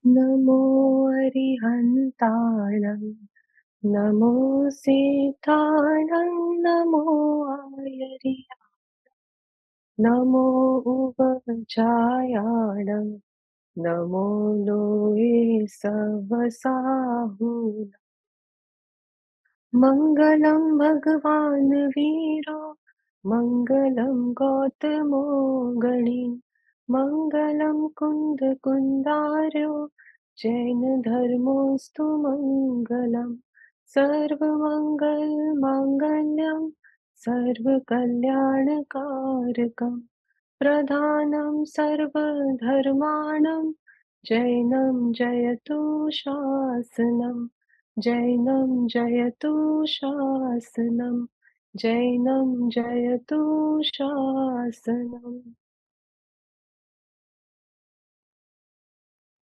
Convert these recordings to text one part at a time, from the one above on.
नमो अरिहन्ताणं नमो सिद्धाणं नमो आयरि नमो उपजायाणं नमो लोये सवसाहुन मङ्गलं भगवान् वीरो मङ्गलं गौतमो गणी मङ्गलं कुन्दकुन्दार्यो जैनधर्मोऽस्तु मङ्गलं सर्वमङ्गलमाङ्गल्यं सर्वकल्याणकारकं प्रधानं सर्वधर्माणां जैनं जयतु शासनम् जैनं जयतु शासनं जैनं जयतु शासनम्।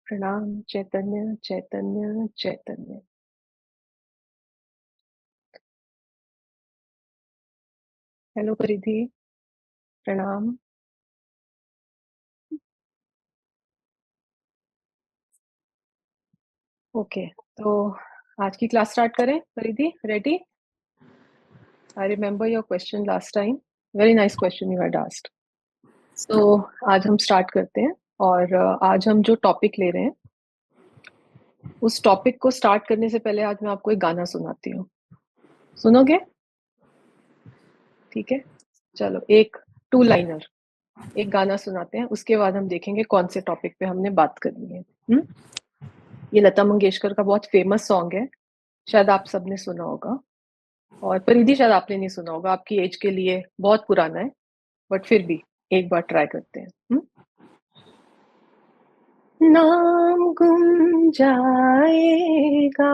प्रणाम चैतन्य चैतन्य चैतन्य। हेलो परिधि, प्रणाम। ओके, तो आज की क्लास स्टार्ट करें। Paridhi, ready? I remember your question last time, very nice question you had asked. So आज हम स्टार्ट करते हैं और आज हम जो टॉपिक ले रहे हैं उस टॉपिक को स्टार्ट करने से पहले आज मैं आपको एक गाना सुनाती हूँ, सुनोगे? ठीक है, चलो एक 2 लाइनर एक गाना सुनाते हैं, उसके बाद हम देखेंगे कौन से टॉपिक पे हमने बात करनी है। ये लता मंगेशकर का बहुत फेमस सॉन्ग है, शायद आप सबने सुना होगा, और परिधि शायद आपने नहीं सुना होगा, आपकी एज के लिए बहुत पुराना है, बट फिर भी एक बार ट्राई करते हैं। नाम गुम जाएगा,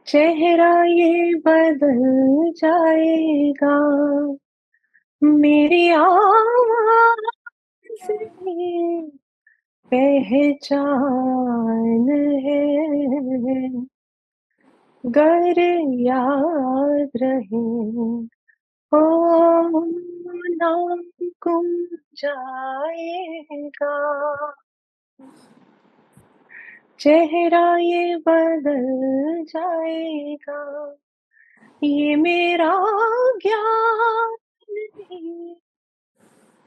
चेहरा ये बदल जाएगा, मेरी आवाज में पहचान है, गर याद रहे ओ नाम गुम जाएगा, चेहरा ये बदल जाएगा, ये मेरा ज्ञान नहीं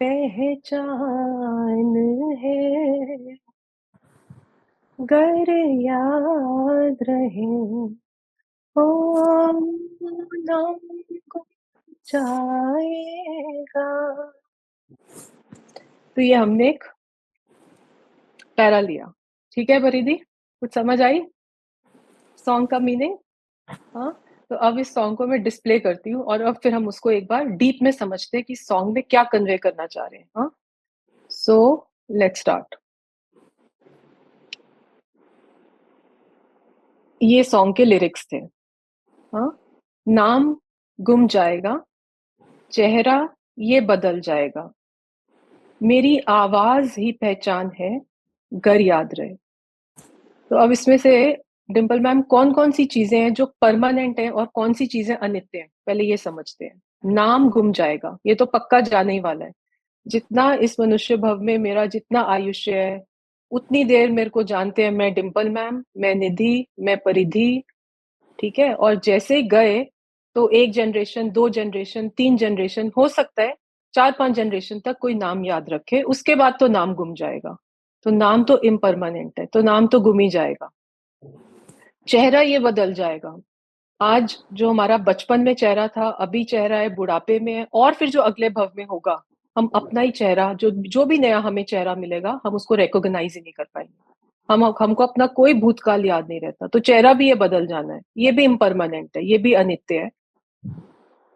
पहचान है, गर याद रहे ओ नाम गुम जाएगा। तो ये हमने एक पैरा लिया, ठीक है परिधि, कुछ समझ आई सॉन्ग का मीनिंग? हाँ, तो अब इस सॉन्ग को मैं डिस्प्ले करती हूँ और अब फिर हम उसको एक बार डीप में समझते हैं कि सॉन्ग में क्या कन्वे करना चाह रहे हैं। हाँ, सो लेट्स स्टार्ट। ये सॉन्ग के लिरिक्स थे। हाँ, नाम गुम जाएगा, चेहरा ये बदल जाएगा, मेरी आवाज ही पहचान है, गर याद रहे। तो अब इसमें से डिम्पल मैम कौन कौन सी चीजें हैं जो परमानेंट है और कौन सी चीजें अनित्य हैं, पहले ये समझते हैं। नाम गुम जाएगा, ये तो पक्का जाने ही वाला है। जितना इस मनुष्य भव में मेरा जितना आयुष्य है, उतनी देर मेरे को जानते हैं मैं डिम्पल मैम, मैं निधि, मैं परिधि, ठीक है। और जैसे ही गए तो 1 जनरेशन, 2 जनरेशन, 3 जनरेशन, हो सकता है 4-5 जनरेशन तक कोई नाम याद रखे, उसके बाद तो नाम गुम जाएगा। तो नाम तो इम्परमानेंट है, तो नाम तो गुम ही जाएगा। चेहरा ये बदल जाएगा, आज जो हमारा बचपन में चेहरा था, अभी चेहरा है, बुढ़ापे में है, और फिर जो अगले भव में होगा, हम अपना ही चेहरा, जो जो भी नया हमें चेहरा मिलेगा, हम उसको रिकॉग्नाइज ही नहीं कर पाएंगे। हमको अपना कोई भूतकाल याद नहीं रहता, तो चेहरा भी ये बदल जाना है, ये भी इम्परमानेंट है, ये भी अनित्य है।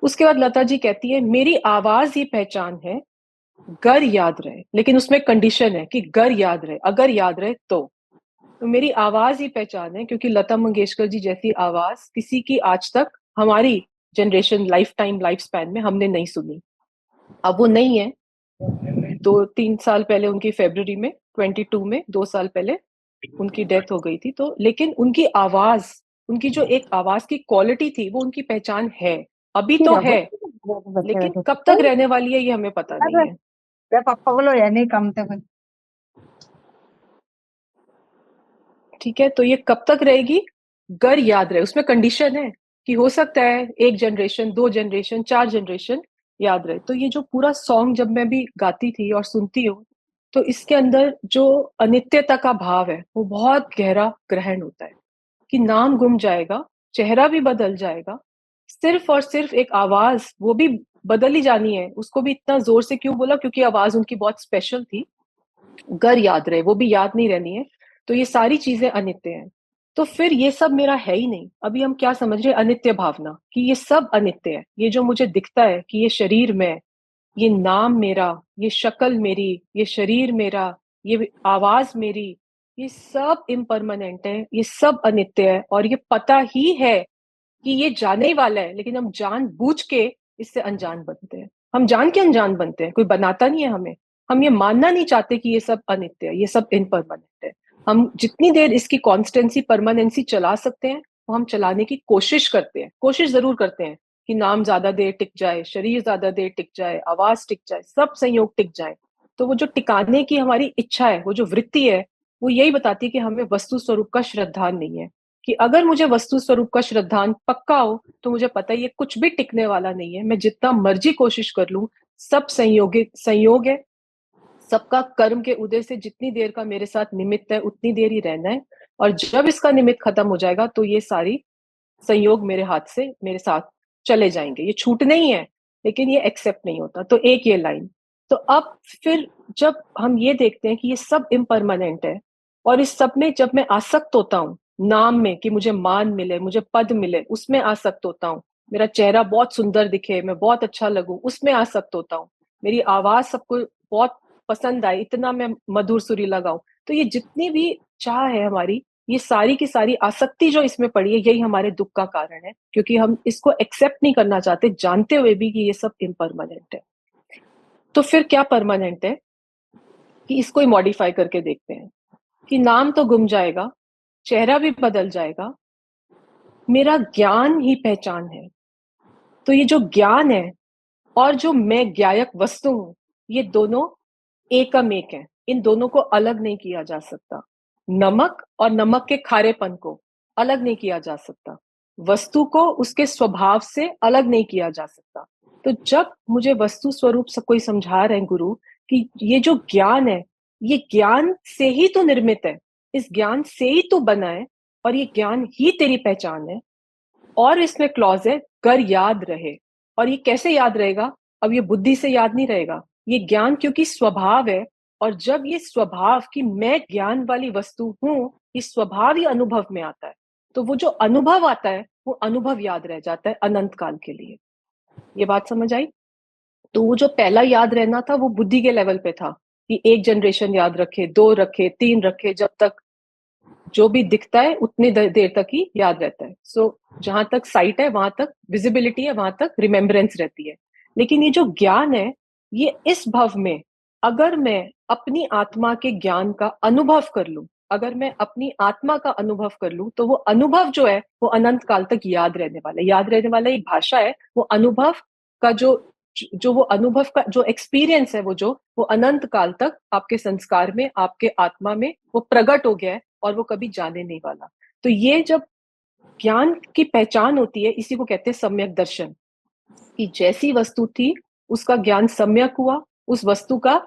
उसके बाद लता जी कहती है मेरी आवाज ही पहचान है, गर याद रहे, लेकिन उसमें कंडीशन है कि गर याद रहे, अगर याद रहे तो मेरी आवाज ही पहचान है, क्योंकि लता मंगेशकर जी जैसी आवाज किसी की आज तक हमारी generation life time life span में हमने नहीं सुनी। अब वो नहीं है, 2-3 साल पहले उनकी फरवरी में 22 में 2 साल पहले उनकी डेथ हो गई थी। तो लेकिन उनकी आवाज, उनकी जो एक आवाज की क्वालिटी थी, वो उनकी पहचान है, अभी तो है, लेकिन कब तक रहने वाली है ये हमें पता नहीं है। पापा बोलो या नहीं कम तो ठीक है, तो ये कब तक रहेगी? गर याद रहे, उसमें कंडीशन है कि हो सकता है 1 जनरेशन, 2 जनरेशन, 4 जनरेशन याद रहे। तो ये जो पूरा सॉन्ग जब मैं भी गाती थी और सुनती हूँ, तो इसके अंदर जो अनित्यता का भाव है वो बहुत गहरा ग्रहण होता है कि नाम गुम जाएगा, चेहरा भी बदल जाएगा, सिर्फ और सिर्फ एक आवाज, वो भी बदल ही जानी है। उसको भी इतना जोर से क्यों बोला? क्योंकि आवाज उनकी बहुत स्पेशल थी। गर याद रहे, वो भी याद नहीं रहनी है। तो ये सारी चीजें अनित्य हैं। तो फिर ये सब मेरा है ही नहीं। अभी हम क्या समझ रहे हैं? अनित्य भावना, कि ये सब अनित्य है। ये जो मुझे दिखता है कि ये शरीर में, ये नाम मेरा, ये शक्ल मेरी, ये शरीर मेरा, ये आवाज मेरी, ये सब इम्परमानेंट है, ये सब अनित्य है। और ये पता ही है कि ये जाने ही वाला है, लेकिन हम जान बूझ के इससे अनजान बनते हैं। हम जान के अनजान बनते हैं, कोई बनाता नहीं है हमें। हम ये मानना नहीं चाहते कि ये सब अनित्य है, ये सब इनपरमानेंट है। हम जितनी देर इसकी कॉन्स्टेंसी, परमानेंसी चला सकते हैं, वो हम चलाने की कोशिश करते हैं। कोशिश जरूर करते हैं कि नाम ज्यादा देर टिक जाए, शरीर ज्यादा देर टिक जाए, आवाज टिक जाए, सब संयोग टिक जाए। तो वो जो टिकाने की हमारी इच्छा है, वो जो वृत्ति है, वो यही बताती है कि हमें वस्तु स्वरूप का श्रद्धान नहीं है। कि अगर मुझे वस्तु स्वरूप का श्रद्धान पक्का हो, तो मुझे पता है ये कुछ भी टिकने वाला नहीं है। मैं जितना मर्जी कोशिश कर लूं, सब संयोगित संयोग है। सबका कर्म के उदय से जितनी देर का मेरे साथ निमित्त है, उतनी देर ही रहना है। और जब इसका निमित्त खत्म हो जाएगा, तो ये सारी संयोग मेरे हाथ से मेरे साथ चले जाएंगे। ये छूटने ही है, लेकिन ये एक्सेप्ट नहीं होता। तो एक ये लाइन। तो अब फिर जब हम ये देखते हैं कि ये सब इम्परमानेंट है, और इस सब में जब मैं आसक्त होता हूँ, नाम में कि मुझे मान मिले, मुझे पद मिले, उसमें आसक्त होता हूँ। मेरा चेहरा बहुत सुंदर दिखे, मैं बहुत अच्छा लगूं, उसमें आसक्त होता हूँ। मेरी आवाज सबको बहुत पसंद आए, इतना मैं मधुर सुरीला गाऊं। तो ये जितनी भी चाह है हमारी, ये सारी की सारी आसक्ति जो इसमें पड़ी है, यही हमारे दुख का कारण है। क्योंकि हम इसको एक्सेप्ट नहीं करना चाहते, जानते हुए भी कि ये सब इम्परमानेंट है। तो फिर क्या परमानेंट है? कि इसको ही मॉडिफाई करके देखते हैं कि नाम तो गुम जाएगा, चेहरा भी बदल जाएगा, मेरा ज्ञान ही पहचान है। तो ये जो ज्ञान है और जो मैं ज्ञायक वस्तु हूं, ये दोनों एकम एक है। इन दोनों को अलग नहीं किया जा सकता। नमक और नमक के खारेपन को अलग नहीं किया जा सकता। वस्तु को उसके स्वभाव से अलग नहीं किया जा सकता। तो जब मुझे वस्तु स्वरूप से कोई समझा रहे हैं गुरु कि ये जो ज्ञान है, ये ज्ञान से ही तो निर्मित है, इस ज्ञान से ही तो बना है, और ये ज्ञान ही तेरी पहचान है। और इसमें क्लॉज है, कर याद रहे। और ये कैसे याद रहेगा? अब ये बुद्धि से याद नहीं रहेगा, ये ज्ञान क्योंकि स्वभाव है। और जब ये स्वभाव कि मैं ज्ञान वाली वस्तु हूं, ये स्वभाव ही अनुभव में आता है। तो वो जो अनुभव आता है, वो अनुभव याद रह जाता है अनंत काल के लिए। ये बात समझ आई? तो वो जो पहला याद रहना था, वो बुद्धि के लेवल पे था कि 1 जनरेशन याद रखे, 2 रखे, 3 रखे, जब तक जो भी दिखता है उतनी देर तक ही याद रहता है। जहां तक साइट है, वहां तक विजिबिलिटी है, वहां तक रिमेम्बरेंस रहती है। लेकिन ये जो ज्ञान है, ये इस भव में, अगर मैं अपनी आत्मा के ज्ञान का अनुभव कर लूं, अगर मैं अपनी आत्मा का अनुभव कर लूं, तो वो अनुभव जो है, वो अनंत काल तक याद रहने वाला है। याद रहने वाला एक भाषा है। वो अनुभव का जो वो अनुभव का जो एक्सपीरियंस है, वो अनंत काल तक आपके संस्कार में, आपके आत्मा में वो प्रकट हो गया है, और वो कभी जाने नहीं वाला। तो ये जब ज्ञान की पहचान होती है, इसी को कहते हैं सम्यक दर्शन। कि जैसी वस्तु थी, उसका ज्ञान सम्यक हुआ, उस वस्तु का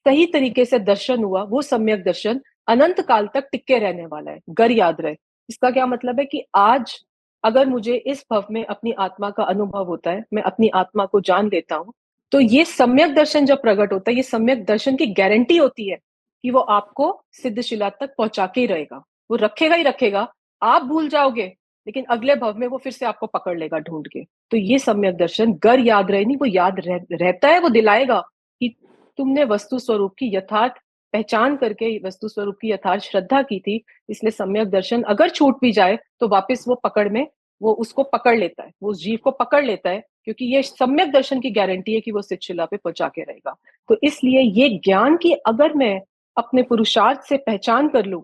सही तरीके से दर्शन हुआ, वो सम्यक दर्शन अनंत काल तक टिके रहने वाला है। गर याद रहे। इसका क्या मतलब है? कि आज अगर मुझे इस भव में अपनी आत्मा का अनुभव होता है, मैं अपनी आत्मा को जान लेता हूं, तो ये सम्यक दर्शन जब प्रकट होता है, ये सम्यक दर्शन की गारंटी होती है कि वो आपको सिद्धशिला तक पहुंचा के ही रहेगा। वो रखेगा ही रखेगा। आप भूल जाओगे, लेकिन अगले भव में वो फिर से आपको पकड़ लेगा ढूंढ के। तो ये सम्यक दर्शन गर याद रहे नहीं, वो याद रहता है। वो दिलाएगा कि तुमने वस्तु स्वरूप की यथार्थ पहचान करके वस्तु स्वरूप की यथार्थ श्रद्धा की थी। इसलिए सम्यक दर्शन अगर छूट भी जाए, तो वापस वो पकड़ में, वो उसको पकड़ लेता है, वो उस जीव को पकड़ लेता है। क्योंकि ये सम्यक दर्शन की गारंटी है कि वो शिला पे पहुंचा के रहेगा। तो इसलिए ये ज्ञान की अगर मैं अपने पुरुषार्थ से पहचान कर लूं,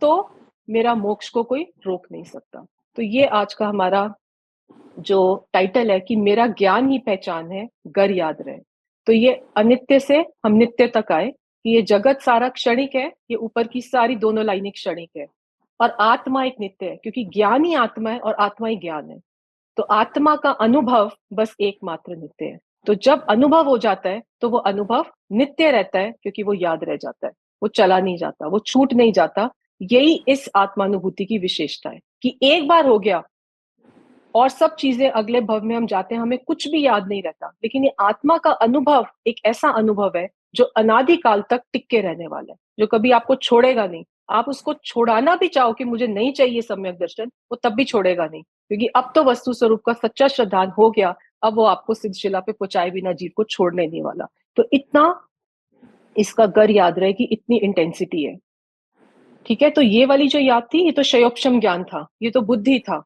तो मेरा मोक्ष को कोई रोक नहीं सकता। तो ये आज का हमारा जो टाइटल है कि मेरा ज्ञान ही पहचान है, गर याद रहे। तो ये अनित्य से हम नित्य तक आए कि ये जगत सारा क्षणिक है, ये ऊपर की सारी दोनों लाइनें क्षणिक है। और आत्मा एक नित्य है, क्योंकि ज्ञान ही आत्मा है और आत्मा ही ज्ञान है। तो आत्मा का अनुभव बस एकमात्र नित्य है। तो जब अनुभव हो जाता है तो वो अनुभव नित्य रहता है, क्योंकि वो याद रह जाता है, वो चला नहीं जाता, वो छूट नहीं जाता। यही इस आत्मानुभूति की विशेषता है कि एक बार हो गया और सब चीजें अगले भव में हम जाते हैं, हमें कुछ भी याद नहीं रहता। लेकिन ये आत्मा का अनुभव एक ऐसा अनुभव है जो अनादिकाल तक टिक के रहने वाला है, जो कभी आपको छोड़ेगा नहीं। आप उसको छोड़ाना भी चाहो कि मुझे नहीं चाहिए सम्यक दर्शन, वो तब भी छोड़ेगा नहीं, क्योंकि अब तो वस्तु स्वरूप का सच्चा श्रद्धान हो गया। अब वो आपको सिद्धशिला पे पहुंचाए बिना जीव को छोड़ने नहीं वाला। तो इतना इसका गर याद रहे कि इतनी इंटेंसिटी है। ठीक है, तो ये वाली जो याद थी, ये तो शयोपशम ज्ञान था, ये तो बुद्धि था।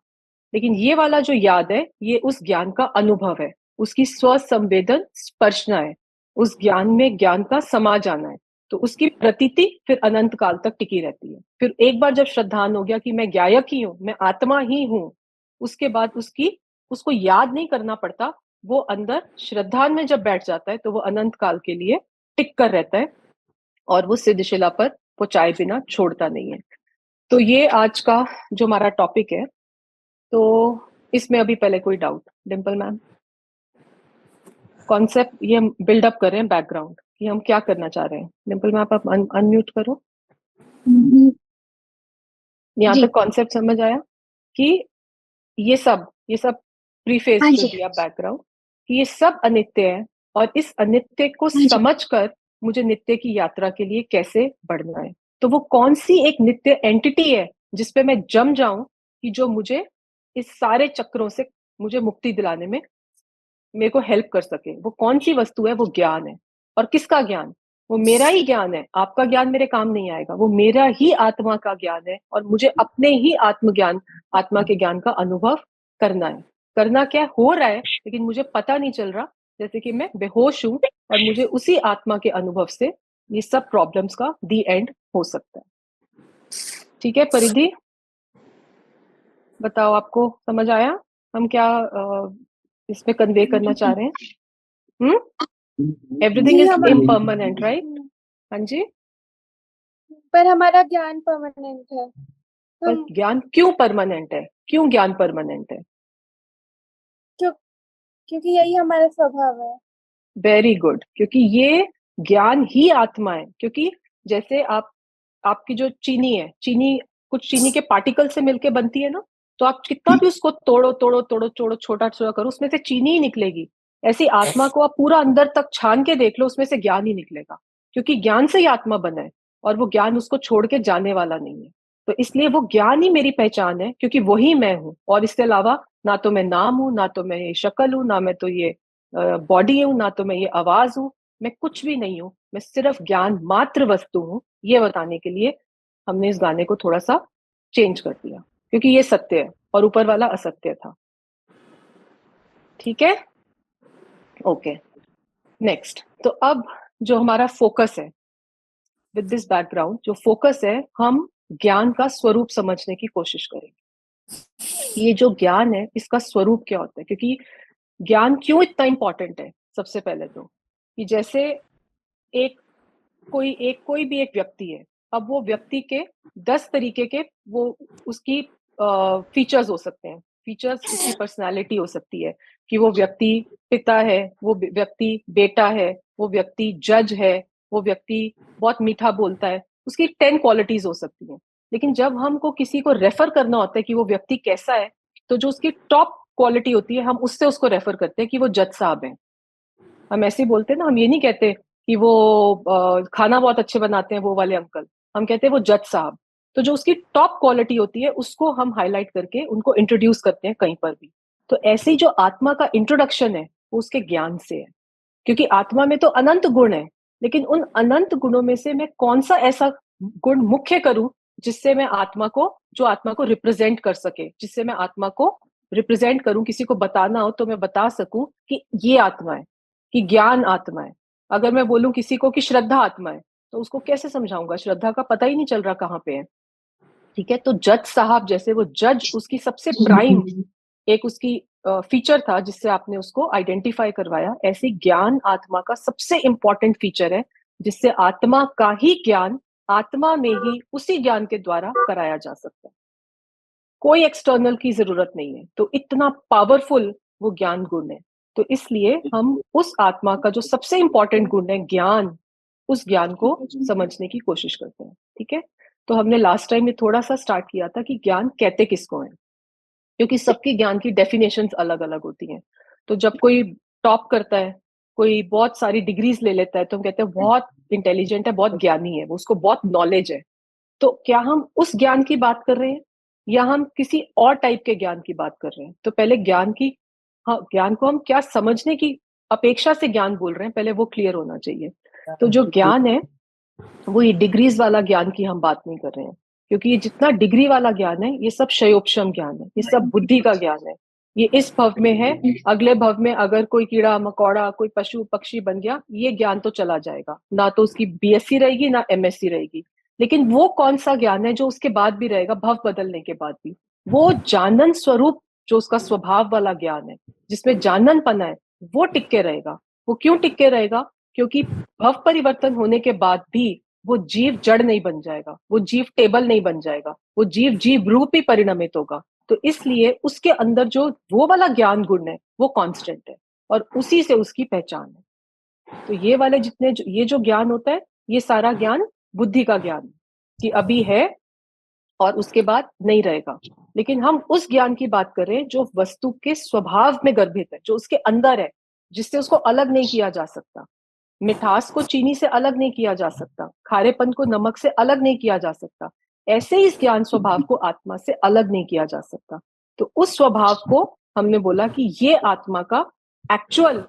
लेकिन ये वाला जो याद है, ये उस ज्ञान का अनुभव है, उसकी स्वसंवेदन स्पर्शना है, उस ज्ञान में ज्ञान का समा जाना है। तो उसकी प्रतीति फिर अनंत काल तक टिकी रहती है। फिर एक बार जब श्रद्धान हो गया कि मैं ज्ञायक ही हूं, मैं आत्मा ही हूं, उसके बाद उसको याद नहीं करना पड़ता। वो अंदर श्रद्धान में जब बैठ जाता है तो वो अनंत काल के लिए टिक कर रहता है, और वो सिद्धशिला पर पहुंचाए बिना छोड़ता नहीं है। तो ये आज का जो हमारा टॉपिक है। तो इसमें अभी पहले कोई डाउट, डिम्पल मैम? कॉन्सेप्ट ये हम बिल्डअप कर रहे हैं, बैकग्राउंड कि हम क्या करना चाह रहे हैं। डिम्पल मैम आप अनम्यूट करो। यहाँ जी। तक कॉन्सेप्ट समझ आया कि ये सब प्रीफेस हाँ जो जी। दिया बैकग्राउंड, कि ये सब अनित्य है, और इस अनित्य को हाँ जी। समझकर मुझे नित्य की यात्रा के लिए कैसे बढ़ना है। तो वो कौन सी एक नित्य एंटिटी है जिसपे मैं जम जाऊं, कि जो मुझे इस सारे चक्रों से मुझे मुक्ति दिलाने में मेरे को हेल्प कर सके। वो कौन सी वस्तु है? वो ज्ञान है। और किसका ज्ञान? वो मेरा ही ज्ञान है। आपका ज्ञान मेरे काम नहीं आएगा, वो मेरा ही आत्मा का ज्ञान है, और मुझे अपने ही आत्मज्ञान, आत्मा के ज्ञान का अनुभव करना है। करना क्या हो रहा है, लेकिन मुझे पता नहीं चल रहा। जैसे कि मैं बेहोश हूं, और मुझे उसी आत्मा के अनुभव से ये सब प्रॉब्लम्स का दी एंड हो सकता है। ठीक है परिधि, बताओ आपको समझ आया हम क्या इसमें कन्वे करना चाह रहे हैं? एवरीथिंग जी इज हम इम्परमानेंट, राइट? हाँ जी। पर हमारा ज्ञान परमानेंट है। पर हम ज्ञान क्यों परमानेंट है? क्यों ज्ञान परमानेंट है? क्यों क्योंकि यही हमारा स्वभाव है। वेरी गुड, क्योंकि ये ज्ञान ही आत्मा है। क्योंकि जैसे आपकी जो चीनी है, चीनी कुछ चीनी के पार्टिकल से मिलके बनती है ना, तो आप कितना भी उसको तोड़ो तोड़ो तोड़ो तोड़ो, छोटा छोटा करो, उसमें से चीनी ही निकलेगी। ऐसी आत्मा को आप पूरा अंदर तक छान के देख लो, उसमें से ज्ञान ही निकलेगा, क्योंकि ज्ञान से ही आत्मा बना है, और वो ज्ञान उसको छोड़ के जाने वाला नहीं है। तो इसलिए वो ज्ञान ही मेरी पहचान है, क्योंकि वही मैं हूँ। और इसके अलावा ना तो मैं नाम हूं, ना तो मैं ये शक्ल हूं, ना मैं तो ये बॉडी हूं, ना तो मैं ये आवाज हूं। मैं कुछ भी नहीं हूं, मैं सिर्फ ज्ञान मात्र वस्तु हूं। ये बताने के लिए हमने इस गाने को थोड़ा सा चेंज कर दिया, क्योंकि ये सत्य है और ऊपर वाला असत्य था। ठीक है, ओके। नेक्स्ट, तो अब जो हमारा फोकस है, विद दिस बैकग्राउंड जो फोकस है, हम ज्ञान का स्वरूप समझने की कोशिश करेंगे। ये जो ज्ञान है, इसका स्वरूप क्या होता है? क्योंकि ज्ञान क्यों इतना इंपॉर्टेंट है? सबसे पहले तो कि जैसे एक कोई भी एक व्यक्ति है। अब वो व्यक्ति के 10 तरीके के वो उसकी फीचर्स हो सकते हैं। फीचर्स उसकी पर्सनालिटी हो सकती है, कि वो व्यक्ति पिता है, वो व्यक्ति बेटा है, वो व्यक्ति जज है, वो व्यक्ति बहुत मीठा बोलता है। उसकी 10 क्वालिटीज हो सकती हैं। लेकिन जब हमको किसी को रेफर करना होता है कि वो व्यक्ति कैसा है, तो जो उसकी टॉप क्वालिटी होती है, हम उससे उसको रेफर करते हैं कि वो जज साहब है। हम ऐसे ही बोलते हैं ना, हम ये नहीं कहते कि वो खाना बहुत अच्छे बनाते हैं वो वाले अंकल। हम कहते हैं वो जज साहब। तो जो उसकी टॉप क्वालिटी होती है, उसको हम हाईलाइट करके उनको इंट्रोड्यूस करते हैं कहीं पर भी। तो ऐसे ही जो आत्मा का इंट्रोडक्शन है, वो उसके ज्ञान से है। क्योंकि आत्मा में तो अनंत गुण है, लेकिन उन अनंत गुणों में से मैं कौन सा ऐसा गुण मुख्य करूं, जिससे मैं आत्मा को, जो आत्मा को रिप्रेजेंट कर सके, जिससे मैं आत्मा को रिप्रेजेंट करूं, किसी को बताना हो तो मैं बता सकूं कि ये आत्मा है, कि ज्ञान आत्मा है। अगर मैं बोलूं किसी को कि श्रद्धा आत्मा है, तो उसको कैसे समझाऊंगा? श्रद्धा का पता ही नहीं चल रहा कहाँ पे है। ठीक है, तो जज साहब जैसे, वो जज उसकी सबसे प्राइम एक उसकी फीचर था, जिससे आपने उसको आइडेंटिफाई करवाया। ऐसे ज्ञान आत्मा का सबसे इंपॉर्टेंट फीचर है, जिससे आत्मा का ही ज्ञान आत्मा में ही उसी ज्ञान के द्वारा कराया जा सकता है। कोई एक्सटर्नल की जरूरत नहीं है। तो इतना पावरफुल वो ज्ञान गुण है। तो इसलिए हम उस आत्मा का जो सबसे इंपॉर्टेंट गुण है ज्ञान, उस ज्ञान को समझने की कोशिश करते हैं। ठीक है। तो हमने लास्ट टाइम में थोड़ा सा स्टार्ट किया था कि ज्ञान कहते किसको है, क्योंकि सबके ज्ञान की डेफिनेशंस अलग अलग होती हैं। तो जब कोई टॉप करता है, कोई बहुत सारी डिग्रीज ले लेता है, तो हम कहते हैं बहुत इंटेलिजेंट है, बहुत ज्ञानी है, वो उसको बहुत नॉलेज है। तो क्या हम उस ज्ञान की बात कर रहे हैं या हम किसी और टाइप के ज्ञान की बात कर रहे हैं? तो पहले ज्ञान की, हाँ, ज्ञान को हम क्या समझने की अपेक्षा से ज्ञान बोल रहे हैं, पहले वो क्लियर होना चाहिए। तो जो ज्ञान है वो ये डिग्रीज वाला ज्ञान की हम बात नहीं कर रहे हैं, क्योंकि ये जितना डिग्री वाला ज्ञान है ये सब क्षयोपशम ज्ञान है, ये सब बुद्धि का ज्ञान है। ये इस भव में है, अगले भव में अगर कोई कीड़ा मकोड़ा कोई पशु पक्षी बन गया, ये ज्ञान तो चला जाएगा, ना तो उसकी बीएससी रहेगी ना एमएससी रहेगी। लेकिन वो कौन सा ज्ञान है जो उसके बाद भी रहेगा, भव बदलने के बाद भी? वो जानन स्वरूप, जो उसका स्वभाव वाला ज्ञान है, जिसमें जाननपना है, वो टिक रहेगा। वो क्यों टिक के रहेगा? क्योंकि भव परिवर्तन होने के बाद भी वो जीव जड़ नहीं बन जाएगा, वो जीव टेबल नहीं बन जाएगा, वो जीव जीव रूप ही परिणमित होगा। तो इसलिए उसके अंदर जो वो वाला ज्ञान गुण है वो कांस्टेंट है, और उसी से उसकी पहचान है। तो ये वाले जितने ये जो ज्ञान होता है, ये सारा ज्ञान बुद्धि का ज्ञान है, कि अभी है और उसके बाद नहीं रहेगा। लेकिन हम उस ज्ञान की बात कर रहे हैं जो वस्तु के स्वभाव में गर्भित है, जो उसके अंदर है, जिससे उसको अलग नहीं किया जा सकता। मिठास को चीनी से अलग नहीं किया जा सकता, खारेपन को नमक से अलग नहीं किया जा सकता। ऐसे ही इस ज्ञान स्वभाव को आत्मा से अलग नहीं किया जा सकता। तो उस स्वभाव को हमने बोला कि ये आत्मा का एक्चुअल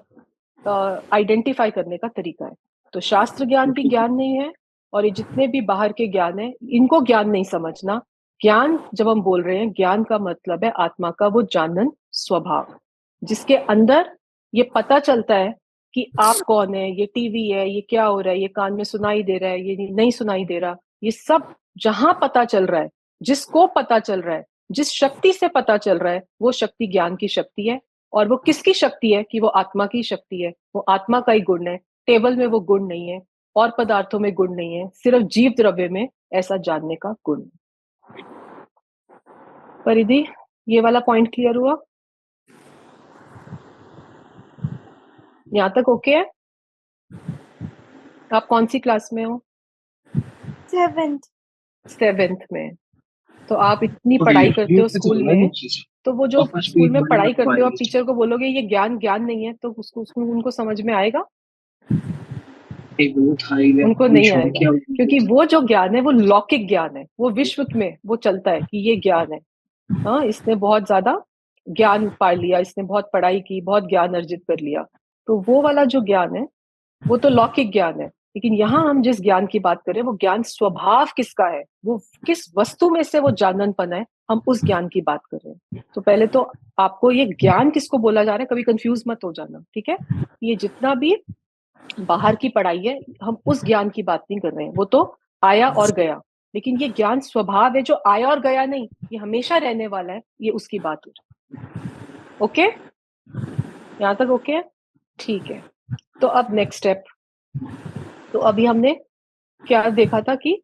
आइडेंटिफाई करने का तरीका है। तो शास्त्र ज्ञान भी ज्ञान नहीं है, और ये जितने भी बाहर के ज्ञान है इनको ज्ञान नहीं समझना। ज्ञान जब हम बोल रहे हैं, ज्ञान का मतलब है आत्मा का वो जानन स्वभाव, जिसके अंदर ये पता चलता है कि आप कौन है, ये टीवी है, ये क्या हो रहा है, ये कान में सुनाई दे रहा है, ये नहीं सुनाई दे रहा, ये सब जहां पता चल रहा है, जिसको पता चल रहा है, जिस शक्ति से पता चल रहा है, वो शक्ति ज्ञान की शक्ति है। और वो किसकी शक्ति है? कि वो आत्मा की शक्ति है, वो आत्मा का ही गुण है। टेबल में वो गुण नहीं है, और पदार्थों में गुण नहीं है, सिर्फ जीव द्रव्य में ऐसा जानने का गुण है। परिधि, ये वाला पॉइंट क्लियर हुआ? यहाँ तक ओके है? आप कौन सी क्लास में हो? 7th। 7th में। तो आप इतनी पढ़ाई करते हो स्कूल में, तो वो जो स्कूल में पढ़ाई करते हो, आप टीचर को बोलोगे ये ज्ञान ज्ञान नहीं है, तो उसको उनको समझ में आएगा? उनको नहीं आएगा, क्योंकि वो जो ज्ञान है वो लौकिक ज्ञान है, वो विश्व में वो चलता है कि ये ज्ञान है। हाँ, इसने बहुत ज्यादा ज्ञान पा लिया, इसने बहुत पढ़ाई की, बहुत ज्ञान अर्जित कर लिया, तो वो वाला जो ज्ञान है वो तो लौकिक ज्ञान है। लेकिन यहाँ हम जिस ज्ञान की बात कर रहे हैं, वो ज्ञान स्वभाव किसका है, वो किस वस्तु में से वो जाननपन है, हम उस ज्ञान की बात कर रहे हैं। तो पहले तो आपको ये ज्ञान किसको बोला जा रहा है कभी कंफ्यूज मत हो जाना, ठीक है? ये जितना भी बाहर की पढ़ाई है, हम उस ज्ञान की बात नहीं कर रहे हैं, वो तो आया और गया। लेकिन ये ज्ञान स्वभाव है जो आया और गया नहीं, ये हमेशा रहने वाला है, ये उसकी बात हो रही है। ओके, यहाँ तक ओके है? ठीक है। तो अब नेक्स्ट स्टेप, तो अभी हमने क्या देखा था कि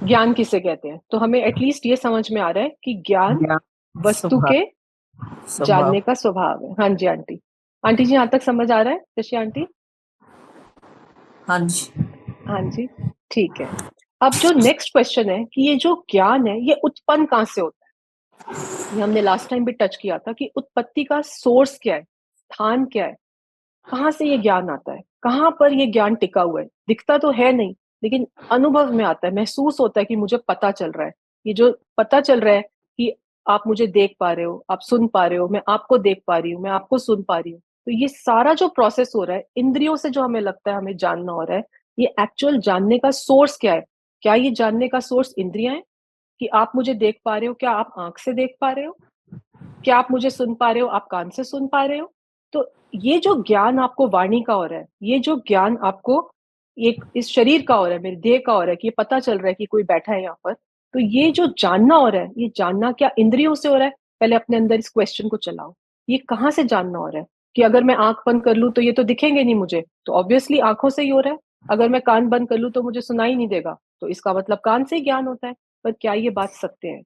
ज्ञान किसे कहते हैं, तो हमें एटलीस्ट ये समझ में आ रहा है कि ज्ञान वस्तु के जानने का स्वभाव है। हाँ जी आंटी, आंटी जी यहाँ तक समझ आ रहा है? शशि आंटी? हाँ जी, हाँ जी, ठीक है। अब जो नेक्स्ट क्वेश्चन है कि ये जो ज्ञान है ये उत्पन्न कहाँ से होता है? ये हमने लास्ट टाइम भी टच किया था कि उत्पत्ति का सोर्स क्या है, स्थान क्या है, कहाँ से ये ज्ञान आता है, कहाँ पर ये ज्ञान टिका हुआ है? दिखता तो है नहीं, लेकिन अनुभव में आता है, महसूस होता है कि मुझे पता चल रहा है। ये जो पता चल रहा है कि आप मुझे देख पा रहे हो, आप सुन पा रहे हो, मैं आपको देख पा रही हूँ, मैं आपको सुन पा रही हूँ, तो ये सारा जो प्रोसेस हो रहा है इंद्रियों से, जो हमें लगता है हमें जानना हो रहा है, ये एक्चुअल जानने का सोर्स क्या है? क्या ये जानने का सोर्स इंद्रियां है? कि आप मुझे देख पा रहे हो, क्या आप आंख से देख पा रहे हो? क्या आप मुझे सुन पा रहे हो, आप कान से सुन पा रहे हो? तो ये जो ज्ञान आपको वाणी का हो रहा है, ये जो ज्ञान आपको एक इस शरीर का हो रहा है, मेरे देह का हो रहा है, कि ये पता चल रहा है कि कोई बैठा है यहाँ पर, तो ये जो जानना हो रहा है, ये जानना क्या इंद्रियों से हो रहा है? पहले अपने अंदर इस क्वेश्चन को चलाओ, ये कहाँ से जानना हो रहा है? कि अगर मैं आंख बंद कर लूं तो ये तो दिखेंगे नहीं मुझे, तो ऑब्वियसली आंखों से ही हो रहा है। अगर मैं कान बंद कर लूं तो मुझे सुनाई नहीं देगा, तो इसका मतलब कान से ही ज्ञान होता है। पर क्या ये बात सत्य है?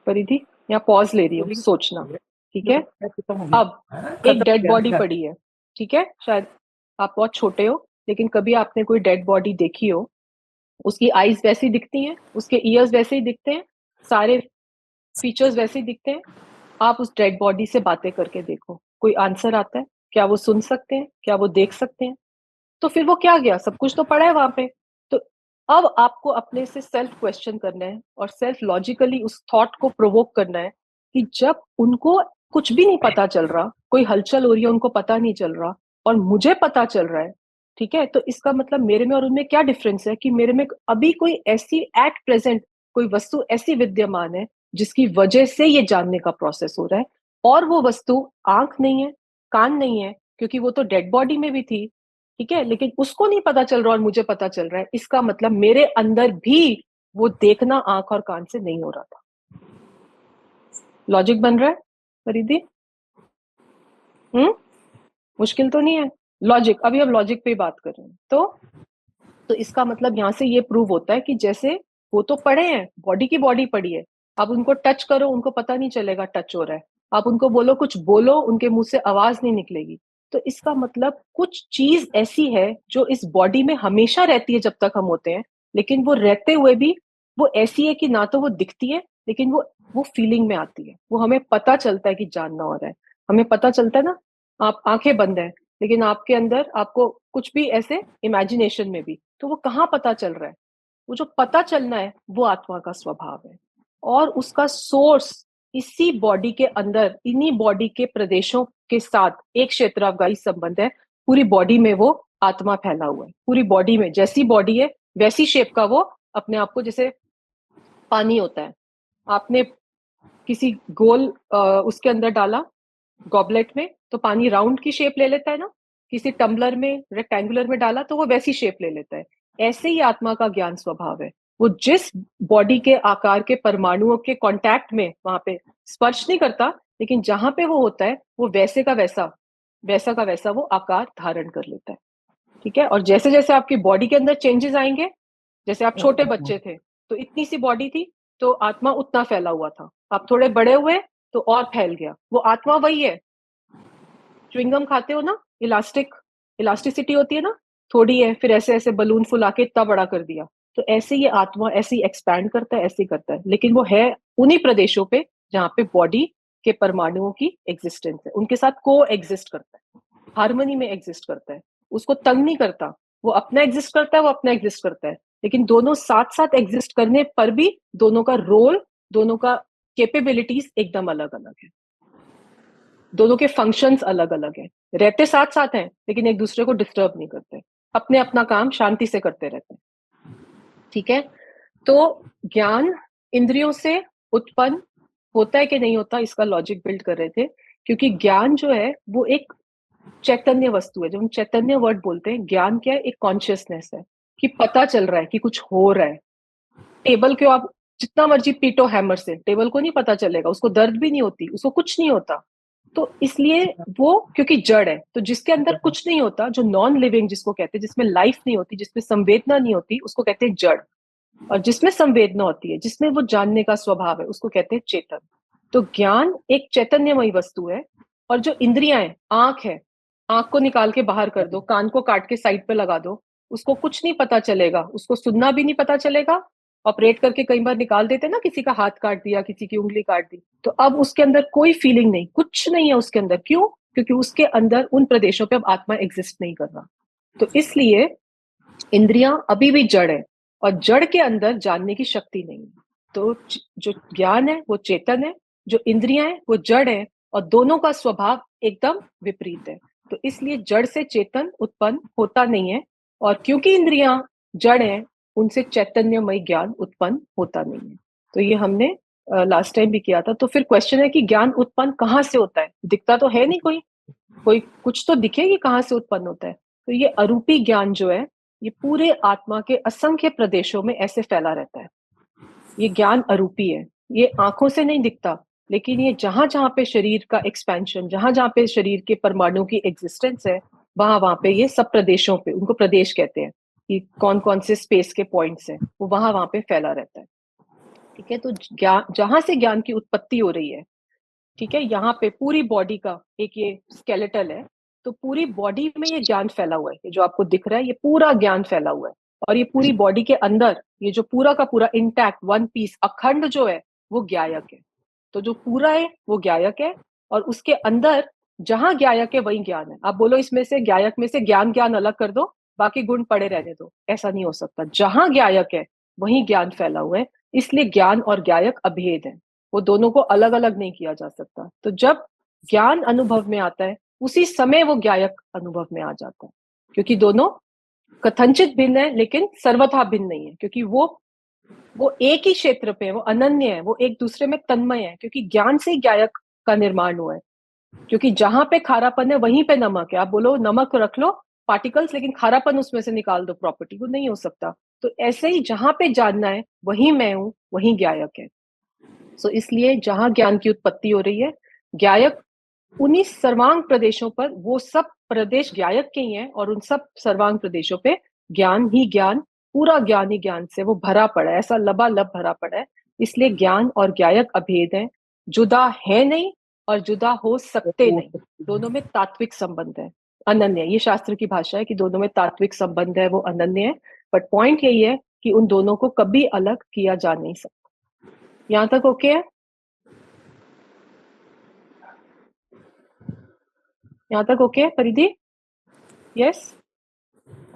परिधि, यहाँ पॉज ले रही हूँ, सोचना, ठीक है? अब एक डेड बॉडी पड़ी है, ठीक है? शायद आप बहुत छोटे हो, लेकिन कभी आपने कोई डेड बॉडी देखी हो, उसकी आईज वैसी दिखती हैं, उसके ईयर्स वैसे ही दिखते हैं, सारे फीचर्स वैसे ही दिखते हैं। आप उस डेड बॉडी से बातें करके देखो, कोई आंसर आता है? क्या वो सुन सकते हैं? क्या वो देख सकते हैं? तो फिर वो क्या गया, सब कुछ तो पड़ा है वहां पे। तो अब आपको अपने से सेल्फ क्वेश्चन करना है और सेल्फ लॉजिकली उस थॉट को प्रोवोक करना है कि जब उनको कुछ भी नहीं पता चल रहा, कोई हलचल हो रही है उनको पता नहीं चल रहा, और मुझे पता चल रहा है, ठीक है? तो इसका मतलब मेरे में और उनमें क्या डिफरेंस है कि मेरे में अभी कोई ऐसी एट प्रेजेंट कोई वस्तु ऐसी विद्यमान है जिसकी वजह से ये जानने का प्रोसेस हो रहा है, और वो वस्तु आंख नहीं है, कान नहीं है, क्योंकि वो तो डेड बॉडी में भी थी, ठीक है? लेकिन उसको नहीं पता चल रहा और मुझे पता चल रहा है। इसका मतलब मेरे अंदर भी वो देखना आंख और कान से नहीं हो रहा था। लॉजिक बन रहा है परिधि? मुश्किल तो नहीं है लॉजिक? अभी हम लॉजिक पे बात कर रहे हैं। तो इसका मतलब यहाँ से ये प्रूव होता है कि जैसे वो तो पड़े हैं, बॉडी की बॉडी पड़ी है, आप उनको टच करो उनको पता नहीं चलेगा टच हो रहा है, आप उनको बोलो कुछ बोलो उनके मुंह से आवाज नहीं निकलेगी। तो इसका मतलब कुछ चीज ऐसी है जो इस बॉडी में हमेशा रहती है जब तक हम होते हैं, लेकिन वो रहते हुए भी वो ऐसी है कि ना तो वो दिखती है, लेकिन वो फीलिंग में आती है, वो हमें पता चलता है कि जानना हो रहा है, हमें पता चलता है ना। आप आंखें बंद है, लेकिन आपके अंदर आपको कुछ भी ऐसे इमेजिनेशन में भी, तो वो कहाँ पता चल रहा है? वो जो पता चलना है वो आत्मा का स्वभाव है, और उसका सोर्स इसी बॉडी के अंदर, इन्हीं बॉडी के प्रदेशों के साथ एक क्षेत्रावगाही संबंध है। पूरी बॉडी में वो आत्मा फैला हुआ है, पूरी बॉडी में जैसी बॉडी है वैसी शेप का वो अपने आप को, जैसे पानी होता है, आपने किसी गोल उसके अंदर डाला गॉबलेट में, तो पानी राउंड की शेप ले लेता है ना, किसी टम्बलर में रेक्टेंगुलर में डाला तो वो वैसी शेप ले लेता है। ऐसे ही आत्मा का ज्ञान स्वभाव है, वो जिस बॉडी के आकार के परमाणुओं के कांटेक्ट में वहां पे स्पर्श नहीं करता, लेकिन जहां पे वो होता है वो वैसे का वैसा, वैसा का वैसा वो आकार धारण कर लेता है, ठीक है? और जैसे जैसे आपकी बॉडी के अंदर चेंजेस आएंगे, जैसे आप छोटे बच्चे थे तो इतनी सी बॉडी थी, तो आत्मा उतना फैला हुआ था, आप थोड़े बड़े हुए तो और फैल गया, वो आत्मा वही है। च्युइंगम खाते हो ना, इलास्टिसिटी होती है ना, थोड़ी है फिर ऐसे ऐसे बलून फुला के इतना बड़ा कर दिया। तो ऐसे ये आत्मा ऐसे ही एक्सपैंड करता है, ऐसे ही करता है, लेकिन वो है उन्हीं प्रदेशों पे जहाँ पे बॉडी के परमाणुओं की एग्जिस्टेंस है, उनके साथ को एग्जिस्ट करता है, हार्मनी में एग्जिस्ट करता है, उसको तंग नहीं करता। वो अपना एग्जिस्ट करता है, वो अपना एग्जिस्ट करता है, लेकिन दोनों साथ साथ एग्जिस्ट करने पर भी दोनों का रोल, दोनों का कैपेबिलिटीज एकदम अलग अलग है, दोनों के फंक्शंस अलग अलग हैं, रहते साथ साथ हैं लेकिन एक दूसरे को डिस्टर्ब नहीं करते, अपने अपना काम शांति से करते रहते हैं, ठीक है? तो ज्ञान इंद्रियों से उत्पन्न होता है कि नहीं होता, इसका लॉजिक बिल्ड कर रहे थे, क्योंकि ज्ञान जो है वो एक चैतन्य वस्तु है। जब हम चैतन्य वर्ड बोलते हैं, ज्ञान क्या है? एक कॉन्शियसनेस है कि पता चल रहा है कि कुछ हो रहा है। टेबल को आप जितना मर्जी पीटो हैमर से, टेबल को नहीं पता चलेगा, उसको दर्द भी नहीं होती, उसको कुछ नहीं होता। तो इसलिए वो क्योंकि जड़ है, तो जिसके अंदर कुछ नहीं होता, जो नॉन लिविंग जिसको कहते हैं, जिसमें लाइफ नहीं होती, जिसमें संवेदना नहीं होती, उसको कहते हैं जड़। और जिसमें संवेदना होती है, जिसमें वो जानने का स्वभाव है, उसको कहते हैं चेतन। तो ज्ञान एक चैतन्यमयी वस्तु है। और जो इंद्रियां हैं, आंख है, आंख को निकाल के बाहर कर दो, कान को काट के साइड पे लगा दो, उसको कुछ नहीं पता चलेगा, उसको सुनना भी नहीं पता चलेगा। ऑपरेट करके कई बार निकाल देते ना, किसी का हाथ काट दिया, किसी की उंगली काट दी, तो अब उसके अंदर कोई फीलिंग नहीं, कुछ नहीं है उसके अंदर। क्यों? क्योंकि उसके अंदर उन प्रदेशों पे अब आत्मा एग्जिस्ट नहीं कर रहा। तो इसलिए इंद्रियां अभी भी जड़ है, और जड़ के अंदर जानने की शक्ति नहीं है। तो जो ज्ञान है वो चेतन है, जो इंद्रियां है वो जड़ है, और दोनों का स्वभाव एकदम विपरीत है। तो इसलिए जड़ से चेतन उत्पन्न होता नहीं है, और क्योंकि इंद्रियां जड़ है, उनसे चैतन्यमय ज्ञान उत्पन्न होता नहीं है। तो ये हमने लास्ट टाइम भी किया था। तो फिर क्वेश्चन है कि ज्ञान उत्पन्न कहाँ से होता है? दिखता तो है नहीं, कोई कोई कुछ तो दिखे कि कहाँ से उत्पन्न होता है। तो ये अरूपी ज्ञान जो है, ये पूरे आत्मा के असंख्य प्रदेशों में ऐसे फैला रहता है। ये ज्ञान अरूपी है, ये आंखों से नहीं दिखता, लेकिन ये जहां जहां पे शरीर का एक्सपेंशन, जहां जहां पे शरीर के परमाणु की एग्जिस्टेंस है, वहां वहां पे ये सब प्रदेशों पे, उनको प्रदेश कहते हैं, कि कौन कौन से स्पेस के पॉइंट्स हैं, वो वहां पे फैला रहता है। ठीक है, तो जहां से ज्ञान की उत्पत्ति हो रही है, ठीक है, यहाँ पे पूरी बॉडी का एक ये स्केलेटल है, तो पूरी बॉडी में ये ज्ञान फैला हुआ है। ये जो आपको दिख रहा है, ये पूरा ज्ञान फैला हुआ है। और ये पूरी बॉडी के अंदर ये जो पूरा का पूरा इंटैक्ट वन पीस अखंड जो है, वो ज्ञायक है। तो जो पूरा है वो ज्ञायक है, और उसके अंदर जहां ज्ञायक है वही ज्ञान है। आप बोलो इसमें से ज्ञायक में से ज्ञान ज्ञान अलग कर दो, बाकी गुण पड़े रहने दो, ऐसा नहीं हो सकता। जहां ज्ञायक है वही ज्ञान फैला हुआ है, इसलिए ज्ञान और ज्ञायक अभेद है। वो दोनों को अलग अलग नहीं किया जा सकता। तो जब ज्ञान अनुभव में आता है, उसी समय वो ज्ञायक अनुभव में आ जाता है, क्योंकि दोनों कथनचित भिन्न है लेकिन सर्वथा भिन्न नहीं है, क्योंकि वो एक ही क्षेत्र पे है, वो अनन्य है, वो एक दूसरे में तन्मय है, क्योंकि ज्ञान से ही ज्ञायक का निर्माण हुआ है। क्योंकि जहां पे खारापन है वहीं पे नमक है। आप बोलो नमक रख लो पार्टिकल्स, लेकिन खारापन उसमें से निकाल दो प्रॉपर्टी, वो नहीं हो सकता। तो ऐसे ही जहां पे जानना है वही मैं हूं, वही ज्ञायक है। सो इसलिए जहां ज्ञान की उत्पत्ति हो रही है, ज्ञायक उन्हीं सर्वांग प्रदेशों पर, वो सब प्रदेश ज्ञायक के ही हैं, और उन सब सर्वांग प्रदेशों पे ज्ञान ही ज्ञान, पूरा ज्ञान ही ज्ञान से वो भरा पड़ा है, ऐसा लबालब भरा पड़ा है। इसलिए ज्ञान और ज्ञायक अभेद है, जुदा है नहीं और जुदा हो सकते नहीं। दोनों में तात्विक संबंध है, अनन्य। ये शास्त्र की भाषा है कि दोनों में तात्विक संबंध है, वो अनन्य है। बट पॉइंट यही है कि उन दोनों को कभी अलग किया जा नहीं सकता। यहां तक ओके है? यहां तक ओके है परिधि? यस,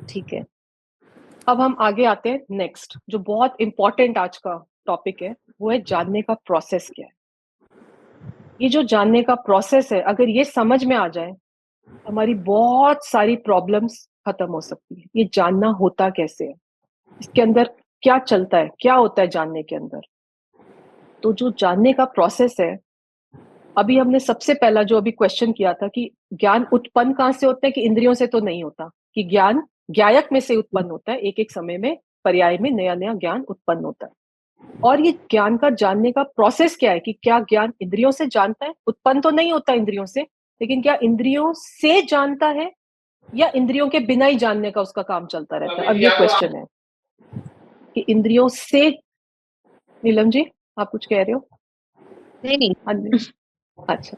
ठीक है। अब हम आगे आते हैं नेक्स्ट, जो बहुत इंपॉर्टेंट आज का टॉपिक है, वो है जानने का प्रोसेस क्या है। ये जो जानने का प्रोसेस है, अगर ये समझ में आ जाए, हमारी बहुत सारी प्रॉब्लम्स खत्म हो सकती है। ये जानना होता कैसे है, इसके अंदर क्या चलता है, क्या होता है जानने के अंदर। तो जो जानने का प्रोसेस है, अभी हमने सबसे पहला जो अभी क्वेश्चन किया था कि ज्ञान उत्पन्न कहां से होता है, कि इंद्रियों से तो नहीं होता, कि ज्ञान ज्ञायक में से उत्पन्न होता है। एक एक समय में, पर्याय में नया नया ज्ञान उत्पन्न होता है। और ये ज्ञान का जानने का प्रोसेस क्या है, कि क्या ज्ञान इंद्रियों से जानता है? उत्पन्न तो नहीं होता इंद्रियों से, लेकिन क्या इंद्रियों से जानता है, या इंद्रियों के बिना ही जानने का उसका काम चलता रहता है? अब ये क्वेश्चन है कि इंद्रियों से, नीलम जी आप कुछ कह रहे हो? नहीं। अच्छा,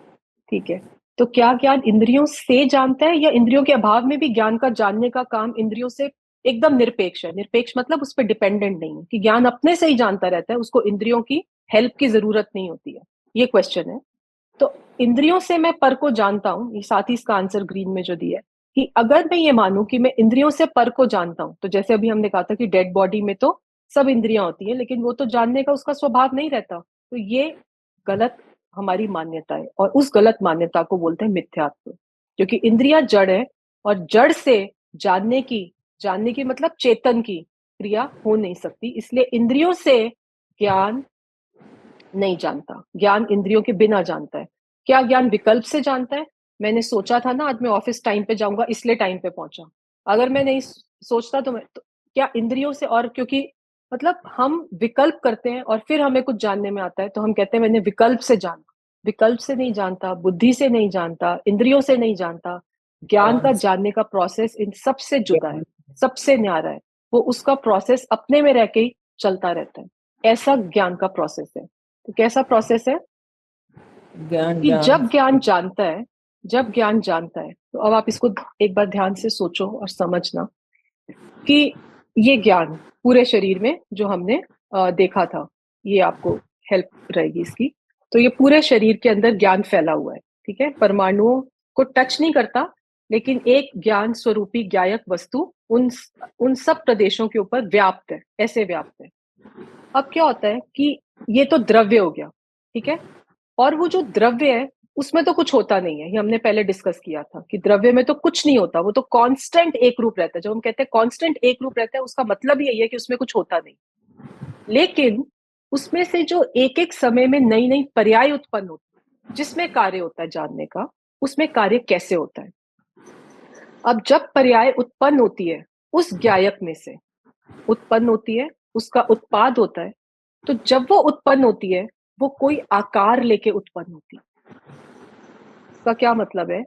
ठीक है। तो क्या ज्ञान इंद्रियों से जानता है, या इंद्रियों के अभाव में भी ज्ञान का जानने का काम इंद्रियों से एकदम निरपेक्ष है? निरपेक्ष मतलब उस पर डिपेंडेंट नहीं है, कि ज्ञान अपने से ही जानता रहता है, उसको इंद्रियों की हेल्प की जरूरत नहीं होती है। ये क्वेश्चन है। तो इंद्रियों से मैं पर को जानता हूँ, ये साथ ही इसका आंसर ग्रीन में जो दिया है, कि अगर मैं ये मानूं कि मैं इंद्रियों से पर को जानता हूं, तो जैसे अभी हमने कहा था कि डेड बॉडी में तो सब इंद्रियां होती है, लेकिन वो तो जानने का उसका स्वभाव नहीं रहता। तो ये गलत हमारी मान्यता है, और उस गलत मान्यता को बोलते हैं मिथ्यात्व। क्योंकि इंद्रियां जड़ है, और जड़ से जानने की मतलब चेतन की क्रिया हो नहीं सकती। इसलिए इंद्रियों से ज्ञान नहीं जानता, ज्ञान इंद्रियों के बिना जानता है। क्या ज्ञान विकल्प से जानता है? मैंने सोचा था ना आज मैं ऑफिस टाइम पे जाऊंगा, इसलिए टाइम पे पहुंचा। अगर मैं नहीं सोचता तो क्या इंद्रियों से, और क्योंकि मतलब हम विकल्प करते हैं और फिर हमें कुछ जानने में आता है, तो हम कहते हैं मैंने विकल्प से जाना। विकल्प से नहीं जानता, बुद्धि से नहीं जानता, इंद्रियों से नहीं जानता। ज्ञान का जानने का प्रोसेस इन सबसे जुदा है, सबसे न्यारा है। वो उसका प्रोसेस अपने में रह के ही चलता रहता है। ऐसा ज्ञान का प्रोसेस है। तो कैसा प्रोसेस है? ज्ञान कि ज्ञान जब ज्ञान जानता है, जब ज्ञान जानता है, तो अब आप इसको एक बार ध्यान से सोचो और समझना कि ये ज्ञान पूरे शरीर में जो हमने देखा था, ये आपको हेल्प रहेगी इसकी। तो ये पूरे शरीर के अंदर ज्ञान फैला हुआ है, ठीक है, परमाणुओं को टच नहीं करता, लेकिन एक ज्ञान स्वरूपी ज्ञायक वस्तु उन सब प्रदेशों के ऊपर व्याप्त है, ऐसे व्याप्त है। अब क्या होता है कि ये तो द्रव्य हो गया, ठीक है, और वो जो द्रव्य है उसमें तो कुछ होता नहीं है। ये हमने पहले डिस्कस किया था कि द्रव्य में तो कुछ नहीं होता, वो तो कांस्टेंट एक रूप रहता है। जब हम कहते हैं कांस्टेंट एक रूप रहता है, उसका मतलब यही है कि उसमें कुछ होता नहीं। लेकिन उसमें से जो एक एक समय में नई नई पर्याय उत्पन्न होती है, जिसमें कार्य होता है जानने का, उसमें कार्य कैसे होता है। अब जब पर्याय उत्पन्न होती है, उस ज्ञायक में से उत्पन्न होती है, उसका उत्पाद होता है। तो जब वो उत्पन्न होती है, वो कोई आकार लेके उत्पन्न होती है। इसका क्या मतलब है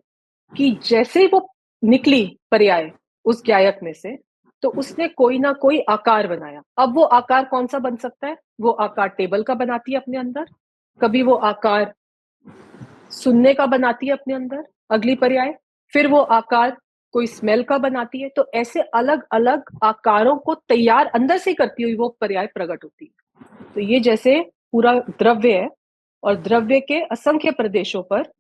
कि जैसे ही वो निकली पर्याय उस ज्ञायक में से, तो उसने कोई ना कोई आकार बनाया। अब वो आकार कौन सा बन सकता है? वो आकार टेबल का बनाती है अपने अंदर, कभी वो आकार सुनने का बनाती है अपने अंदर अगली पर्याय, फिर वो आकार कोई स्मेल का बनाती है। तो ऐसे अलग अलग आकारों को तैयार अंदर से करती हुई वो पर्याय प्रकट होती है। तो ये जैसे पूरा द्रव्य है, और द्रव्य के असंख्य प्रदेशों पर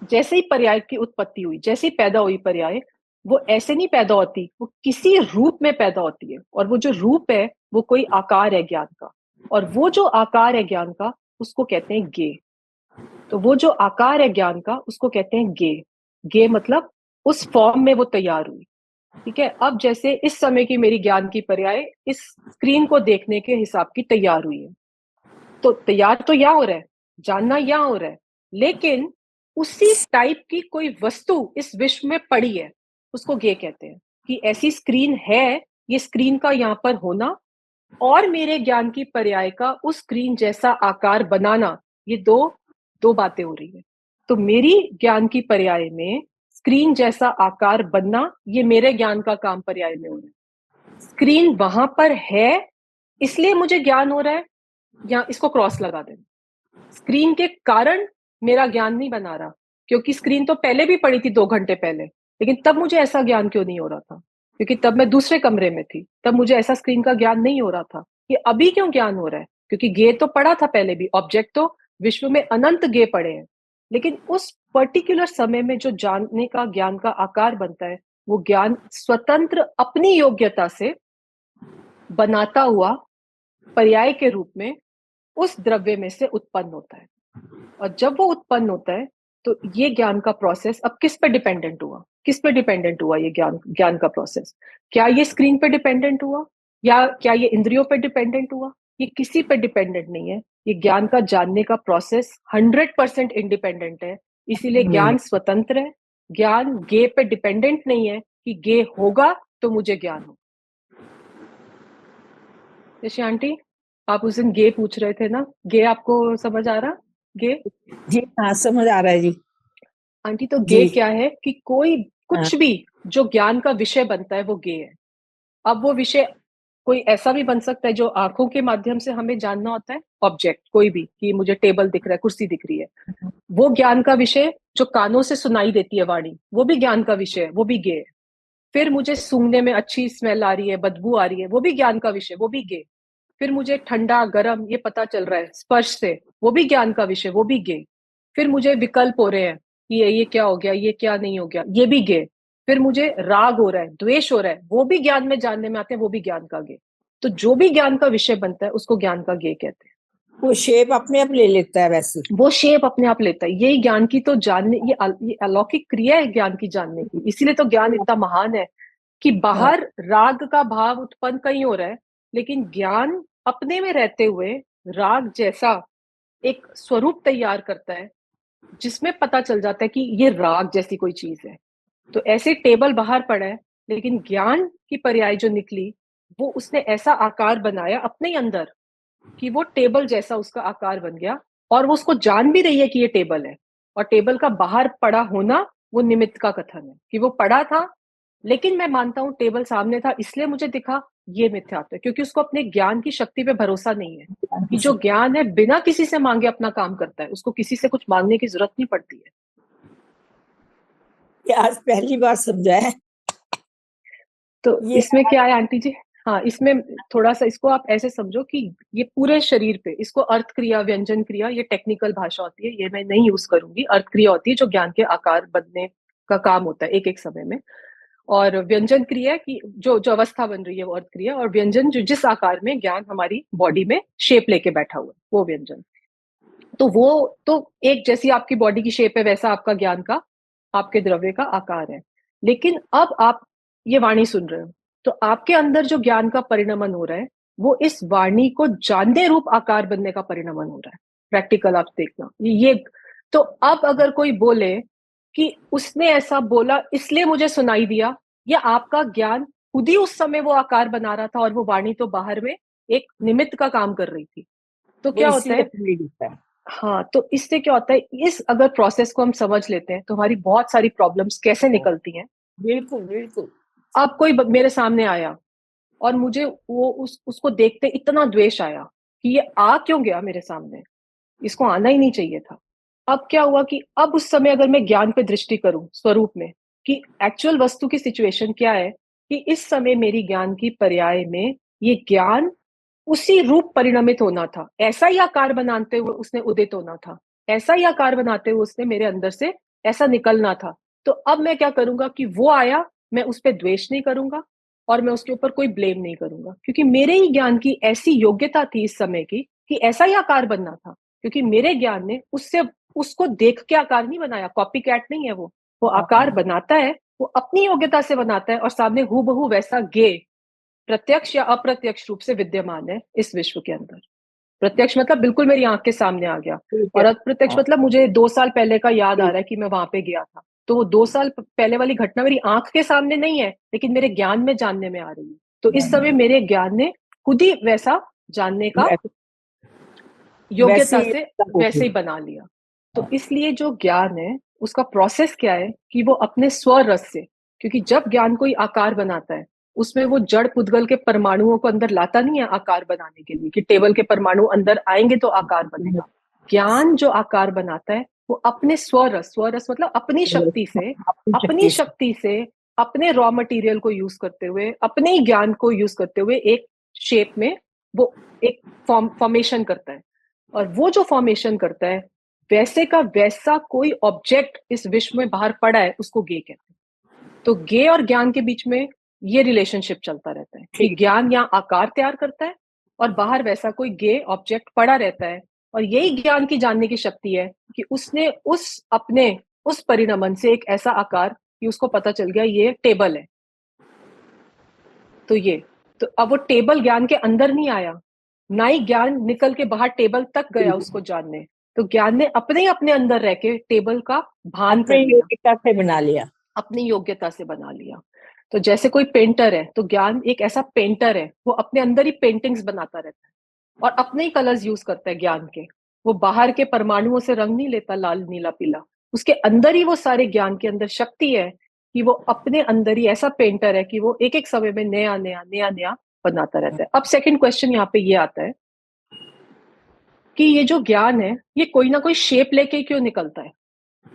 जैसे ही पर्याय की उत्पत्ति हुई, जैसे ही पैदा हुई पर्याय, वो ऐसे नहीं पैदा होती, वो किसी रूप में पैदा होती है। और वो जो रूप है वो कोई आकार है ज्ञान का, और वो जो आकार है ज्ञान का उसको कहते हैं गे। तो वो जो आकार है ज्ञान का उसको कहते हैं गे। गे मतलब उस फॉर्म में वो तैयार हुई। ठीक है, अब जैसे इस समय की मेरी ज्ञान की पर्याय इस स्क्रीन को देखने के हिसाब की तैयार हुई है, तो तैयार तो यहाँ हो रहा है, जानना यहाँ हो रहा है, लेकिन उसी टाइप की कोई वस्तु इस विश्व में पड़ी है, उसको गे कहते हैं। कि ऐसी स्क्रीन है, ये स्क्रीन का यहाँ पर होना और मेरे ज्ञान की पर्याय का उस स्क्रीन जैसा आकार बनाना, ये दो दो बातें हो रही है। तो मेरी ज्ञान की पर्याय में स्क्रीन जैसा आकार बनना, ये मेरे ज्ञान का काम पर्याय में हो रहा है। स्क्रीन वहां पर है इसलिए मुझे ज्ञान हो रहा है, या इसको क्रॉस लगा देना। स्क्रीन के कारण मेरा ज्ञान नहीं बना रहा, क्योंकि स्क्रीन तो पहले भी पड़ी थी 2 घंटे पहले, लेकिन तब मुझे ऐसा ज्ञान क्यों नहीं हो रहा था? क्योंकि तब मैं दूसरे कमरे में थी, तब मुझे ऐसा स्क्रीन का ज्ञान नहीं हो रहा था। ये अभी क्यों ज्ञान हो रहा है? क्योंकि गे तो पड़ा था पहले भी, ऑब्जेक्ट तो विश्व में अनंत गे पड़े हैं, लेकिन उस पर्टिकुलर समय में जो जानने का ज्ञान का आकार बनता है, वो ज्ञान स्वतंत्र अपनी योग्यता से बनाता हुआ पर्याय के रूप में उस द्रव्य में से उत्पन्न होता है। और जब वो उत्पन्न होता है तो ये ज्ञान का प्रोसेस अब किस पे डिपेंडेंट हुआ? किस पे डिपेंडेंट हुआ ये ज्ञान ज्ञान का प्रोसेस? क्या ये स्क्रीन पे डिपेंडेंट हुआ, या क्या ये इंद्रियों पे डिपेंडेंट हुआ? ये किसी पे डिपेंडेंट नहीं है। ये ज्ञान का जानने का प्रोसेस 100% इंडिपेंडेंट है, इसीलिए ज्ञान स्वतंत्र है। ज्ञान गे पे डिपेंडेंट नहीं है कि गे होगा तो मुझे ज्ञान हो। जैसे आंटी, आप उस दिन गे पूछ रहे थे ना, गे आपको समझ आ रहा? गे जी हाँ, समझ आ रहा है जी। आंटी, तो गे जी क्या है कि कोई हाँ, कुछ भी जो ज्ञान का विषय बनता है वो गे है। अब वो विषय कोई ऐसा भी बन सकता है जो आंखों के माध्यम से हमें जानना होता है, ऑब्जेक्ट कोई भी, कि मुझे टेबल दिख रहा है, कुर्सी दिख रही है, वो ज्ञान का विषय। जो कानों से सुनाई देती है वाणी, वो भी ज्ञान का विषय है, वो भी गे है। फिर मुझे सूंघने में अच्छी स्मेल आ रही है, बदबू आ रही है, वो भी ज्ञान का विषय, वो भी गे। फिर मुझे ठंडा गर्म ये पता चल रहा है स्पर्श से, वो भी ज्ञान का विषय, वो भी गे। फिर मुझे विकल्प हो रहे हैं कि ये क्या हो गया, ये क्या नहीं हो गया, ये भी गे। फिर मुझे राग हो रहा है, द्वेष हो रहा है, वो भी ज्ञान में जानने में आते हैं, वो भी ज्ञान का गे। तो जो भी ज्ञान का विषय बनता है उसको ज्ञान का गे कहते हैं। वो शेप अपने आप ले लेता है वैसे। वो शेप अपने आप लेता है। यही ज्ञान की तो जानने, ये अलौकिक क्रिया है ज्ञान की जानने की, इसीलिए तो ज्ञान इतना महान है। कि हाँ, बाहर राग का भाव उत्पन्न कहीं हो रहा है, लेकिन ज्ञान अपने में रहते हुए राग जैसा एक स्वरूप तैयार करता है, जिसमें पता चल जाता है कि ये राग जैसी कोई चीज है। तो ऐसे टेबल बाहर पड़ा है, लेकिन ज्ञान की पर्याय जो निकली, वो उसने ऐसा आकार बनाया अपने ही अंदर कि वो टेबल जैसा उसका आकार बन गया। और वो उसको जान भी रही है कि ये टेबल है, और टेबल का बाहर पड़ा होना वो निमित्त का कथन है कि वो पड़ा था, लेकिन मैं मानता हूं टेबल सामने था इसलिए मुझे दिखा। ये मिथ्यात्व है, क्योंकि उसको अपने ज्ञान की शक्ति पे भरोसा नहीं है कि जो ज्ञान है बिना किसी से मांगे अपना काम करता है, उसको किसी से कुछ मांगने की जरूरत नहीं पड़ती है। ये आज पहली बार समझा है। तो ये इसमें क्या है आंटी जी? हाँ, इसमें थोड़ा सा इसको आप ऐसे समझो कि ये पूरे शरीर पे, इसको अर्थ क्रिया, व्यंजन क्रिया, ये टेक्निकल भाषा होती है, ये मैं नहीं यूज करूंगी। अर्थ क्रिया होती है जो ज्ञान के आकार बनने का काम होता है एक एक समय में, और व्यंजन क्रिया की जो जो अवस्था बन रही है वो अर्थ क्रिया, और व्यंजन जो जिस आकार में ज्ञान हमारी बॉडी में शेप लेके बैठा हुआ है वो व्यंजन। तो वो तो एक जैसी आपकी बॉडी की शेप है वैसा आपका ज्ञान का, आपके द्रव्य का आकार है। लेकिन अब आप ये वाणी सुन रहे हो, तो आपके अंदर जो ज्ञान का परिणमन हो रहा है, वो इस वाणी को जानने रूप आकार बनने का परिणमन हो रहा है। प्रैक्टिकल आप देखना ये। तो अब अगर कोई बोले कि उसने ऐसा बोला इसलिए मुझे सुनाई दिया, या आपका ज्ञान खुद ही उस समय वो आकार बना रहा था और वो वाणी तो बाहर में एक निमित्त का काम कर रही थी, तो वो क्या होता इसीलिए है? अपने लिखता है। हाँ, तो इससे क्या होता है, इस अगर प्रोसेस को हम समझ लेते हैं तो हमारी बहुत सारी प्रॉब्लम्स कैसे निकलती हैं। बिल्कुल बिल्कुल। अब कोई मेरे सामने आया और मुझे वो उसको देखते इतना द्वेष आया कि ये आ क्यों गया मेरे सामने, इसको आना ही नहीं चाहिए था। अब क्या हुआ कि अब उस समय अगर मैं ज्ञान पे दृष्टि करूं स्वरूप में कि एक्चुअल वस्तु की सिचुएशन क्या है, कि इस समय मेरी ज्ञान की पर्याय में ये ज्ञान उसी रूप परिणमित होना था, ऐसा ही आकार बनाते हुए उसने उदित होना था, ऐसा ही आकार बनाते हुए उसने मेरे अंदर से ऐसा निकलना था। तो अब मैं क्या करूंगा कि वो आया, मैं उस पर द्वेष नहीं करूंगा और मैं उसके ऊपर कोई ब्लेम नहीं करूंगा, क्योंकि मेरे ही ज्ञान की ऐसी योग्यता थी इस समय की कि ऐसा ही आकार बनना था। क्योंकि मेरे ज्ञान ने उससे उसको देख के आकार नहीं बनाया, कॉपी कैट नहीं है वो आकार बनाता है, वो अपनी योग्यता से बनाता है और सामने हूबहू वैसा गे प्रत्यक्ष या अप्रत्यक्ष रूप से विद्यमान है इस विश्व के अंदर। प्रत्यक्ष मतलब बिल्कुल मेरी आंख के सामने आ गया, ठीक है। और अप्रत्यक्ष हाँ, मतलब मुझे 2 साल पहले का याद आ ठीक। रहा है कि मैं वहां पे गया था। तो वो 2 साल पहले वाली घटना मेरी आंख के सामने नहीं है, लेकिन मेरे ज्ञान में जानने में आ रही है। तो इस समय मेरे ज्ञान ने खुद ही वैसा जानने का वैसे वैसे योग्यता ही से सब हो वैसे गई। ही बना लिया। तो इसलिए जो ज्ञान है उसका प्रोसेस क्या है कि वो अपने स्वरस से, क्योंकि जब ज्ञान कोई आकार बनाता है उसमें वो जड़ पुद्गल के परमाणुओं को अंदर लाता नहीं है आकार बनाने के लिए कि टेबल के परमाणु अंदर आएंगे तो आकार बनेगा। ज्ञान जो आकार बनाता है वो अपने स्वरस, स्वरस मतलब अपनी शक्ति से, अपनी अपनी शक्ति से। शक्ति से, अपने रॉ मटेरियल को यूज करते हुए, अपने ही ज्ञान को यूज करते हुए एक शेप में वो एक फॉर्मेशन करता है। और वो जो फॉर्मेशन करता है वैसे का वैसा कोई ऑब्जेक्ट इस विश्व में बाहर पड़ा है उसको गे कहते हैं। तो गे और ज्ञान के बीच में ये रिलेशनशिप चलता रहता है कि ठीक। ज्ञान यहाँ आकार तैयार करता है और बाहर वैसा कोई गे ऑब्जेक्ट पड़ा रहता है। और यही ज्ञान की जानने की शक्ति है कि उसने उस परिणमन से एक ऐसा आकार कि उसको पता चल गया ये टेबल है। तो ये तो अब वो टेबल ज्ञान के अंदर नहीं आया, ना ही ज्ञान निकल के बाहर टेबल तक गया उसको जानने। तो ज्ञान ने अपने ही अपने अंदर रह के टेबल का भान अपने कर लिया, योग्यता से बना लिया। अपनी योग्यता से बना लिया। तो जैसे कोई पेंटर है तो ज्ञान एक ऐसा पेंटर है, वो अपने अंदर ही पेंटिंग्स बनाता रहता है और अपने ही कलर्स यूज करता है ज्ञान के। वो बाहर के परमाणुओं से रंग नहीं लेता, लाल नीला पीला, उसके अंदर ही वो सारे ज्ञान के अंदर शक्ति है कि वो अपने अंदर ही ऐसा पेंटर है कि वो एक एक समय में नया नया नया नया बनाता रहता है। अब सेकंड क्वेश्चन यहाँ पे ये आता है कि ये जो ज्ञान है ये कोई ना कोई शेप लेके क्यों निकलता है?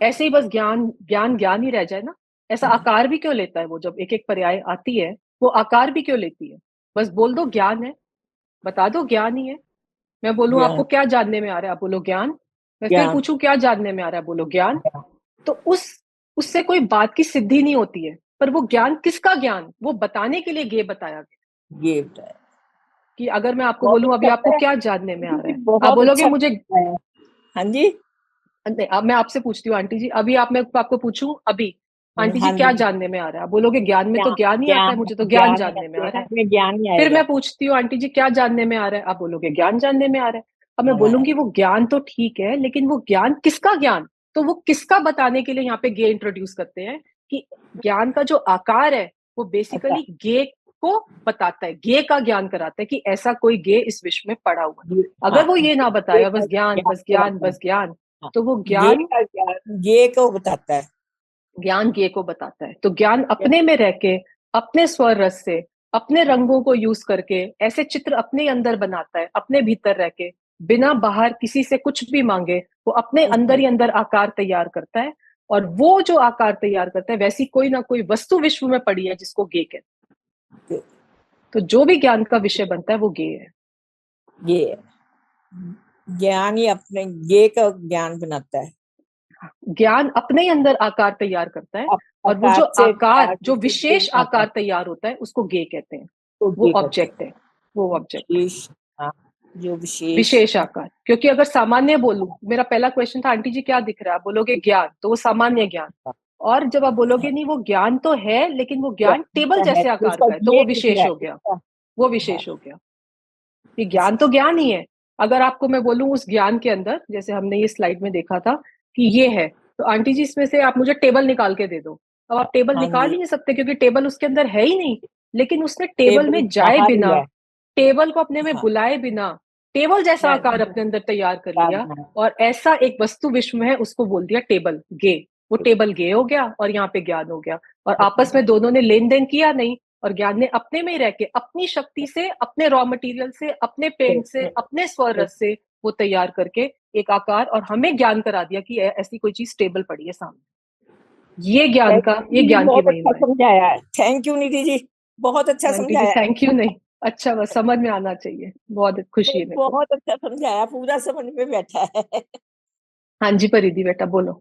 ऐसे ही बस ज्ञान ज्ञान ज्ञान ही रह जाए ना? ऐसा आकार भी क्यों लेता है? वो जब एक एक पर्याय आती है वो आकार भी क्यों लेती है? बस बोल दो ज्ञान है, बता दो ज्ञान ही है। मैं बोलूं आपको ज्ञान। क्या जानने में आ रहा है, आप बोलो ज्ञान। मैं फिर ज्ञान। पूछूं क्या जानने में आ रहा है, बोलो ज्ञान। तो उससे कोई बात की सिद्धि नहीं होती है, पर वो ज्ञान किसका ज्ञान, वो बताने के लिए ये बताया गया ये बताया। कि अगर मैं आपको बहुत बोलूं अभी अच्छा आपको बताया। क्या जानने में आ रहा है, आप बहुत बोलोगे अच्छा मुझे। बताया। हाँ जी। नहीं, अब मैं आपसे पूछती हूँ आंटी जी, अभी मैं आपको पूछूं अभी, आंटी जी हाँ क्या जी। जानने में आ रहा है, आप बोलोगे ज्ञान में तो ज्ञान। ज्ञान ही आता है, ज्ञान। मुझे तो ज्ञान ज्ञान जानने में आ रहा ज्ञान है। में ज्ञान ही फिर आएगा। मैं पूछती हूँ आंटी जी क्या जानने में आ रहा है, आप बोलोगे ज्ञान जानने में आ रहा है। अब मैं हाँ। बोलूंगी वो ज्ञान तो ठीक है, लेकिन वो ज्ञान किसका ज्ञान? तो वो किसका बताने के लिए यहाँ पे गे इंट्रोड्यूस करते हैं कि ज्ञान का जो आकार है वो अच्छा। बेसिकली गे को बताता है, गे का ज्ञान कराता है कि ऐसा कोई गे इस विश्व में पड़ा हुआ है। हाँ। अगर वो ये ना ये बताया का बस ज्ञान ज्ञान बस ज्ञान कराता है। बस ज्ञान, हाँ। तो वो ये ज्ञान का ज्ञान ये को बताता है। ज्ञान ज्ञे को बताता है। तो ज्ञान अपने में रह के, अपने स्वर रस से, अपने रंगों को यूज करके ऐसे चित्र अपने अंदर बनाता है, अपने भीतर रह के, बिना बाहर किसी से कुछ भी मांगे वो अपने अंदर ही अंदर आकार तैयार करता है। और वो जो आकार तैयार करता है वैसी कोई ना कोई वस्तु विश्व में पड़ी है जिसको गे कहते हैं। तो जो भी ज्ञान का विषय बनता है वो गे है। ये ज्ञान ही अपने ये का ज्ञान बनाता है। ज्ञान अपने ही अंदर आकार तैयार करता है, और वो जो आकाश से आकार, आगे जो से विशेष ज्ञान आता है। आकार तैयार होता है उसको गे कहते हैं। तो वो ये कहते ऑब्जेक्ट है, वो ऑब्जेक्ट है, विशेष। हाँ। जो विशेष। विशेष आकार। क्योंकि अगर सामान्य बोलूं, मेरा पहला क्वेश्चन था आंटी जी क्या दिख रहा है, आप बोलोगे ज्ञान, तो वो सामान्य ज्ञान। और जब आप बोलोगे नहीं वो ज्ञान तो है लेकिन वो ज्ञान टेबल है जैसे तो आकार उसका का है, तो ये वो दिख रहा विशेष है हो गया। उसका। वो हाँ। विशेष हो गया कि ज्ञान तो ज्ञान ही है। अगर आपको मैं बोलूं उस ज्ञान के अंदर, जैसे हमने ये स्लाइड में देखा था कि ये है, तो आंटी जी इसमें से आप मुझे टेबल निकाल के दे दो। अब आप टेबल हाँ निकाल जी। ही नहीं सकते क्योंकि टेबल उसके अंदर है ही नहीं। लेकिन उसने टेबल टेबल में जाए बाहर ही बिना, है। टेबल को अपने में हाँ। बुलाए बिना टेबल जैसा आकार अपने अंदर तैयार कर लिया, और ऐसा एक वस्तु विश्व में है उसको बोल दिया टेबल गे। वो टेबल गे हो गया और यहाँ पे ज्ञान हो गया, और आपस में दोनों ने लेन देन किया नहीं, और ज्ञान ने अपने में ही रह के अपनी शक्ति से, अपने रॉ मटेरियल से, अपने पेंट से, अपने स्वर रस से वो तैयार करके एक आकार, और हमें ज्ञान करा दिया कि ऐसी कोई चीज टेबल पड़ी है सामने। ये ज्ञान का, ये ज्ञान की बहुत अच्छा महिमा है। समझाया है, थैंक यू निधि जी, बहुत अच्छा आंटी जी समझाया। थैंक यू नहीं, अच्छा बस समझ में आना चाहिए, बहुत खुशी है मेरे को। बहुत अच्छा समझाया, पूरा समझ में बैठा है। हाँ जी परिधि बेटा बोलो।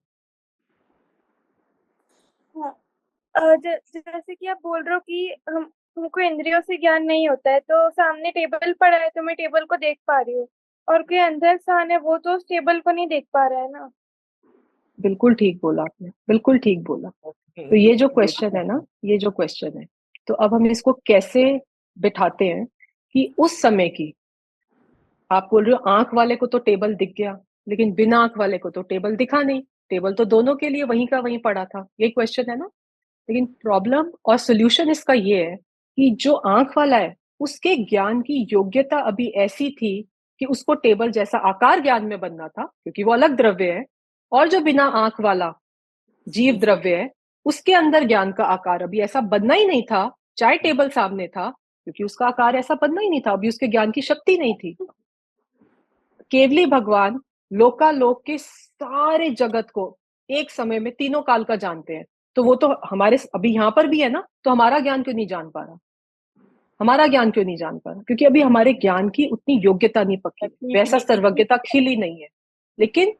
हाँ, जैसे कि आप बोल रहे हो कि हमको इंद्रियों से ज्ञान नहीं होता है, तो सामने टेबल पड़ा है तो मैं टेबल को देख पा रही हूँ, और कोई अंदर स्थान है वो तो उस टेबल को नहीं देख पा रहा है ना। बिल्कुल ठीक बोला आपने, बिल्कुल ठीक बोला। तो ये जो क्वेश्चन है ना, ये जो क्वेश्चन है, तो अब हम इसको कैसे बिठाते हैं कि उस समय की, आप बोल रहे हो आंख वाले को तो टेबल दिख गया, लेकिन बिना आंख वाले को तो टेबल दिखा नहीं, टेबल तो दोनों के लिए वहीं का वहीं पड़ा था, ये क्वेश्चन है ना। लेकिन प्रॉब्लम और सोल्यूशन इसका ये है कि जो आंख वाला है उसके ज्ञान की योग्यता अभी ऐसी थी कि उसको टेबल जैसा आकार ज्ञान में बनना था, क्योंकि वो अलग द्रव्य है, और जो बिना आंख वाला जीव द्रव्य है उसके अंदर ज्ञान का आकार अभी ऐसा बनना ही नहीं था, चाहे टेबल सामने था, क्योंकि उसका आकार ऐसा बनना ही नहीं था, अभी उसके ज्ञान की शक्ति नहीं थी। केवली भगवान लोकालोक के सारे जगत को एक समय में तीनों काल का जानते हैं, तो वो तो हमारे अभी यहाँ पर भी है ना, तो हमारा ज्ञान क्यों नहीं जान पा रहा, हमारा ज्ञान क्यों नहीं जान पा रहा, क्योंकि अभी हमारे ज्ञान की उतनी योग्यता नहीं पक्की, वैसा सर्वज्ञता खिली नहीं है। लेकिन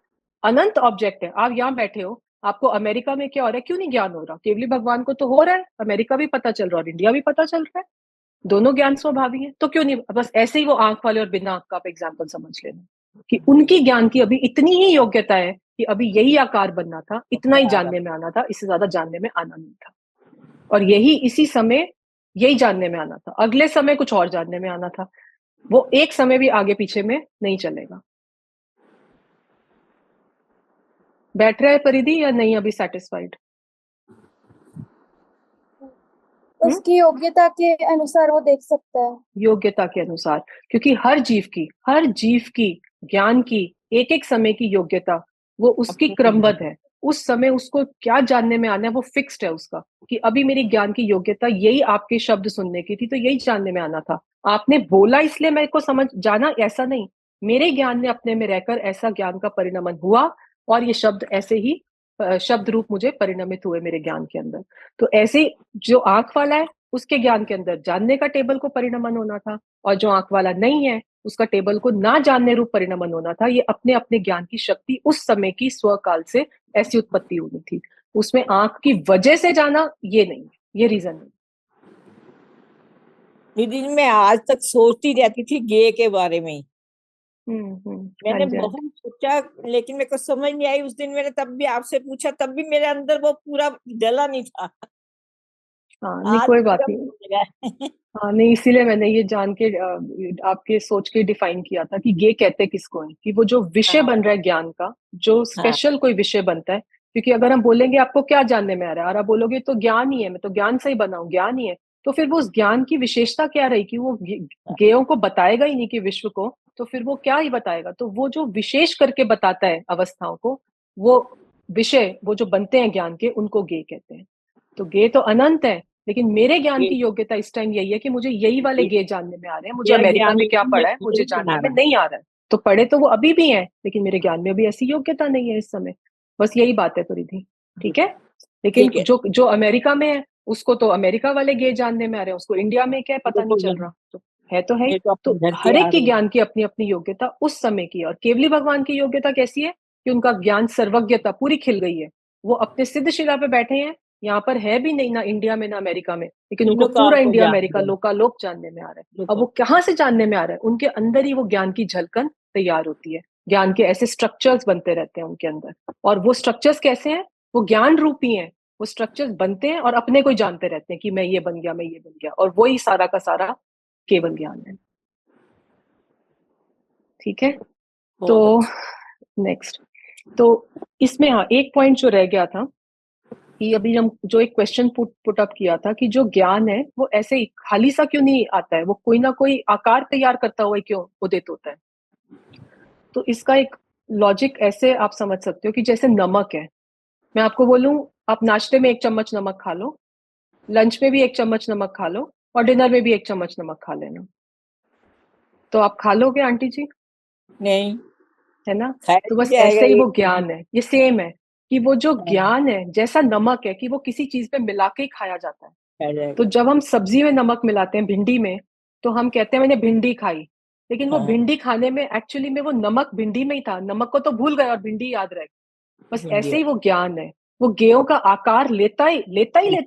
अनंत ऑब्जेक्ट है, आप यहाँ बैठे हो, आपको अमेरिका में क्या हो रहा है क्यों नहीं ज्ञान हो रहा, केवली भगवान को तो हो रहा है, अमेरिका भी पता चल रहा है और इंडिया भी पता चल रहा है, दोनों ज्ञान स्वभावी है, तो क्यों नहीं, बस ऐसे ही वो आंख वाले और बिना आंख का आप एग्जाम्पल समझ लेना कि उनकी ज्ञान की अभी इतनी ही योग्यता है कि अभी यही आकार बनना था, इतना ही जानने में आना था, इससे ज्यादा जानने में आना नहीं था, और यही इसी समय यही जानने में आना था, अगले समय कुछ और जानने में आना था, वो एक समय भी आगे पीछे में नहीं चलेगा। बैठ रहा है परिधि या नहीं अभी सेटिस्फाइड? उसकी योग्यता के अनुसार वो देख सकता है। योग्यता के अनुसार, क्योंकि हर जीव की ज्ञान की एक एक समय की योग्यता वो उसकी क्रमबद्ध है, उस समय उसको क्या जानने में आना है वो फिक्स्ड है उसका, कि अभी मेरी ज्ञान की योग्यता यही आपके शब्द सुनने की थी, तो यही जानने में आना था, आपने बोला इसलिए मेरे को समझ जाना, ऐसा नहीं, मेरे ज्ञान ने अपने में रहकर ऐसा ज्ञान का परिणमन हुआ, और ये शब्द ऐसे ही शब्द रूप मुझे परिणमित हुए मेरे ज्ञान के अंदर। तो ऐसे जो आंख वाला है उसके ज्ञान के अंदर जानने का टेबल को परिणमन होना था, और जो आंख वाला नहीं है उसका टेबल को ना जानने रूप परिणमन होना था, ये अपने अपने ज्ञान की शक्ति उस समय की स्वकाल से ऐसी उत्पत्ति होनी थी, उसमें आंख की वजह से जाना ये नहीं, ये रीजन नहीं। निधि जी, मैं आज तक सोचती रहती थी गे के बारे में, मैंने हाँ जी, हाँ बहुत सोचा, लेकिन मेरे को समझ नहीं आई। उस दिन मैंने तब भी आपसे पूछा, तब भी मेरे अंदर वो पूरा डला नहीं था। हाँ नहीं आज कोई बात पूरा नहीं। मिल गया। हाँ नहीं, इसीलिए मैंने ये जान के आपके सोच के डिफाइन किया था कि ये कहते किसको है, कि वो जो विषय हाँ बन रहा है ज्ञान का, जो हाँ स्पेशल कोई विषय बनता है, क्योंकि अगर हम बोलेंगे आपको क्या जानने में आ रहा है और आप बोलोगे तो ज्ञान ही है, मैं तो ज्ञान से ही बना हूँ, ज्ञान ही है, तो फिर वो उस ज्ञान की विशेषता क्या रही कि वो ज्ञेयों को बताएगा ही नहीं कि विश्व को, तो फिर वो क्या ही बताएगा, तो वो जो विशेष करके बताता है अवस्थाओं को, वो विषय वो जो बनते हैं ज्ञान के, उनको ज्ञेय कहते हैं। तो ज्ञेय तो अनंत है, लेकिन मेरे ज्ञान की योग्यता इस टाइम यही है कि मुझे यही वाले ये- गे जानने में आ रहे हैं, मुझे मेरा अमेरिका ज्ञान में क्या पड़ा है मुझे यही जानने बना में रहा है। नहीं आ रहा है, तो पढ़े तो वो अभी भी हैं, लेकिन मेरे ज्ञान में अभी ऐसी योग्यता नहीं है इस समय, बस यही बात है परिधि, ठीक है। लेकिन ठीक है, जो जो अमेरिका में है उसको तो अमेरिका वाले गे जानने में आ रहे हैं, उसको इंडिया में क्या है पता नहीं चल रहा, तो है ही। ये तो तो अपने घर के हर एक आ की रहे हैं। ज्ञान की अपनी अपनी योग्यता उस समय की है, और केवली भगवान की योग्यता कैसी है कि उनका ज्ञान सर्वज्ञता पूरी खिल गई है, वो अपने सिद्ध शिला पे बैठे हैं, यहाँ पर है भी नहीं ना इंडिया में ना अमेरिका में, लेकिन उनको तीनों काल पूरा को इंडिया ज्ञान अमेरिका दे। लोकालोक जानने में आ रहा है। अब वो देखो, कहाँ से जानने में आ रहा है, उनके अंदर ही वो ज्ञान की झलकन तैयार होती है, ज्ञान के ऐसे स्ट्रक्चर्स बनते रहते हैं उनके अंदर, और वो स्ट्रक्चर्स कैसे हैं, वो ज्ञान रूपी हैं, वो स्ट्रक्चर्स बनते हैं और अपने को ही जानते रहते हैं कि मैं ये बन गया, मैं ये बन गया, और वही सारा का सारा केवल ज्ञान है, ठीक है। तो बहुत अच्छा। नेक्स्ट, तो इसमें हाँ एक पॉइंट जो रह गया था कि अभी हम जो एक क्वेश्चन पुट अप किया था कि जो ज्ञान है वो ऐसे ही खाली सा क्यों नहीं आता है, वो कोई ना कोई आकार तैयार करता हुआ क्यों उदित होता है। तो इसका एक लॉजिक ऐसे आप समझ सकते हो कि जैसे नमक है, मैं आपको बोलूं आप नाश्ते में 1 चम्मच नमक खा लो, लंच में भी 1 चम्मच नमक खा लो, और डिनर में भी 1 चम्मच नमक खा लेना, तो आप खा लोगे आंटी जी? नहीं है ना? खाया तो नहीं बस जाएगा ऐसे ही ये। वो ज्ञान है, ये सेम है कि वो जो हाँ, ज्ञान है जैसा नमक है कि वो किसी चीज पे मिला के ही खाया जाता है। खाया तो जाएगा। जब हम सब्जी में नमक मिलाते हैं भिंडी में, तो हम कहते हैं मैंने भिंडी खाई, लेकिन वो हाँ, भिंडी खाने में एक्चुअली में वो नमक भिंडी में ही था, नमक को तो भूल गए और भिंडी याद रह गई। बस ऐसे इंडिया। ही वो ज्ञान है, वो गेहूं का आकार लेता ही,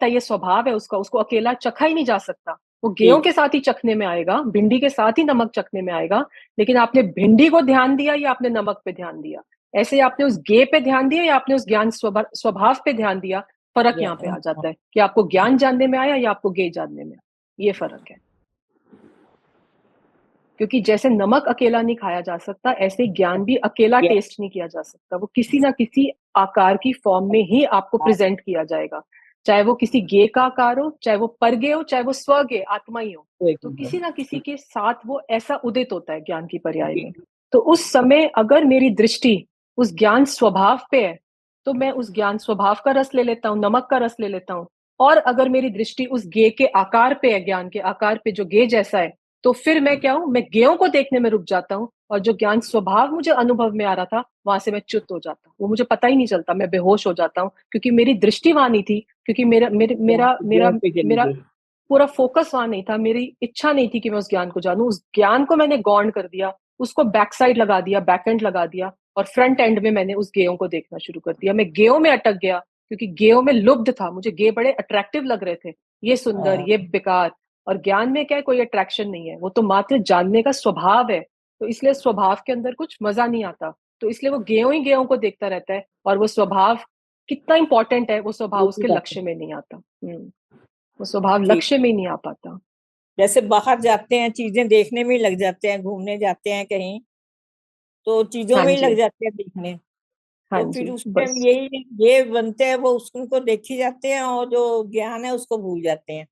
ये स्वभाव है उसका, उसको अकेला चखा ही नहीं जा सकता। वो गेहूं ठीक के है। साथ ही चखने में आएगा, भिंडी के साथ ही नमक चखने में आएगा। लेकिन आपने भिंडी को ध्यान दिया या आपने नमक पे ध्यान दिया, ऐसे आपने उस गे पे ध्यान दिया या आपने उस ज्ञान स्वभाव पे ध्यान दिया, फर्क यहाँ पे आ हाँ, जाता है कि आपको ज्ञान जानने में आया या आपको गे जानने में आया, ये फर्क है। क्योंकि जैसे नमक अकेला नहीं खाया जा सकता, ऐसे ज्ञान भी अकेला ये टेस्ट नहीं किया जा सकता, वो किसी ना किसी आकार की फॉर्म में ही आपको प्रेजेंट किया जाएगा। चाहे वो किसी गे का आकार हो, चाहे वो परगे हो, चाहे वो स्वगे आत्मा ही हो, तो किसी ना किसी के साथ वो ऐसा उदित होता है ज्ञान की पर्याय में। तो उस समय अगर मेरी दृष्टि उस ज्ञान स्वभाव पे है, तो मैं उस ज्ञान स्वभाव का रस ले लेता हूँ, नमक का रस ले लेता हूँ। और अगर मेरी दृष्टि उस गे के आकार पे है, ज्ञान के आकार पे जो गे जैसा है, तो फिर मैं क्या हूं, मैं गेयों को देखने में रुक जाता हूँ, और जो ज्ञान स्वभाव मुझे अनुभव में आ रहा था वहां से मैं च्युत हो जाता हूँ, वो मुझे पता ही नहीं चलता, मैं बेहोश हो जाता हूँ, क्योंकि मेरी दृष्टि वहां नहीं थी, क्योंकि मेरा मेरे मेरा मेरा गेहूं पे चली मेरा गई। पूरा फोकस वहां नहीं था, मेरी इच्छा नहीं थी कि मैं उस ज्ञान को जानूं, उस ज्ञान को मैंने गौण कर दिया, उसको बैक साइड लगा दिया, बैक एंड लगा दिया, और फ्रंट एंड में मैंने उस गेयों को देखना शुरू कर दिया, मैं गेयों में अटक गया, क्योंकि गेयों में लुब्ध था, मुझे गे बड़े अट्रैक्टिव लग रहे थे, ये सुंदर, हाँ, ये बेकार। और ज्ञान में क्या है, कोई अट्रैक्शन नहीं है, वो तो मात्र जानने का स्वभाव है, तो इसलिए स्वभाव के अंदर कुछ मजा नहीं आता, तो इसलिए वो गेयों ही गेयों को देखता रहता है, और वो स्वभाव कितना इंपॉर्टेंट है, वो स्वभाव दूसरी उसके बात लक्ष्य है। में नहीं आता। वो स्वभाव ठीक। लक्ष्य में ही नहीं आ पाता। जैसे बाहर जाते हैं चीजें देखने में ही लग जाते हैं, घूमने जाते हैं कहीं तो चीजों हाँ में ही लग जी। जाते हैं देखने। हाँ तो फिर जी, उस टाइम बस यही ये बनते हैं, वो उनको देखे जाते हैं और जो ज्ञान है उसको भूल जाते हैं।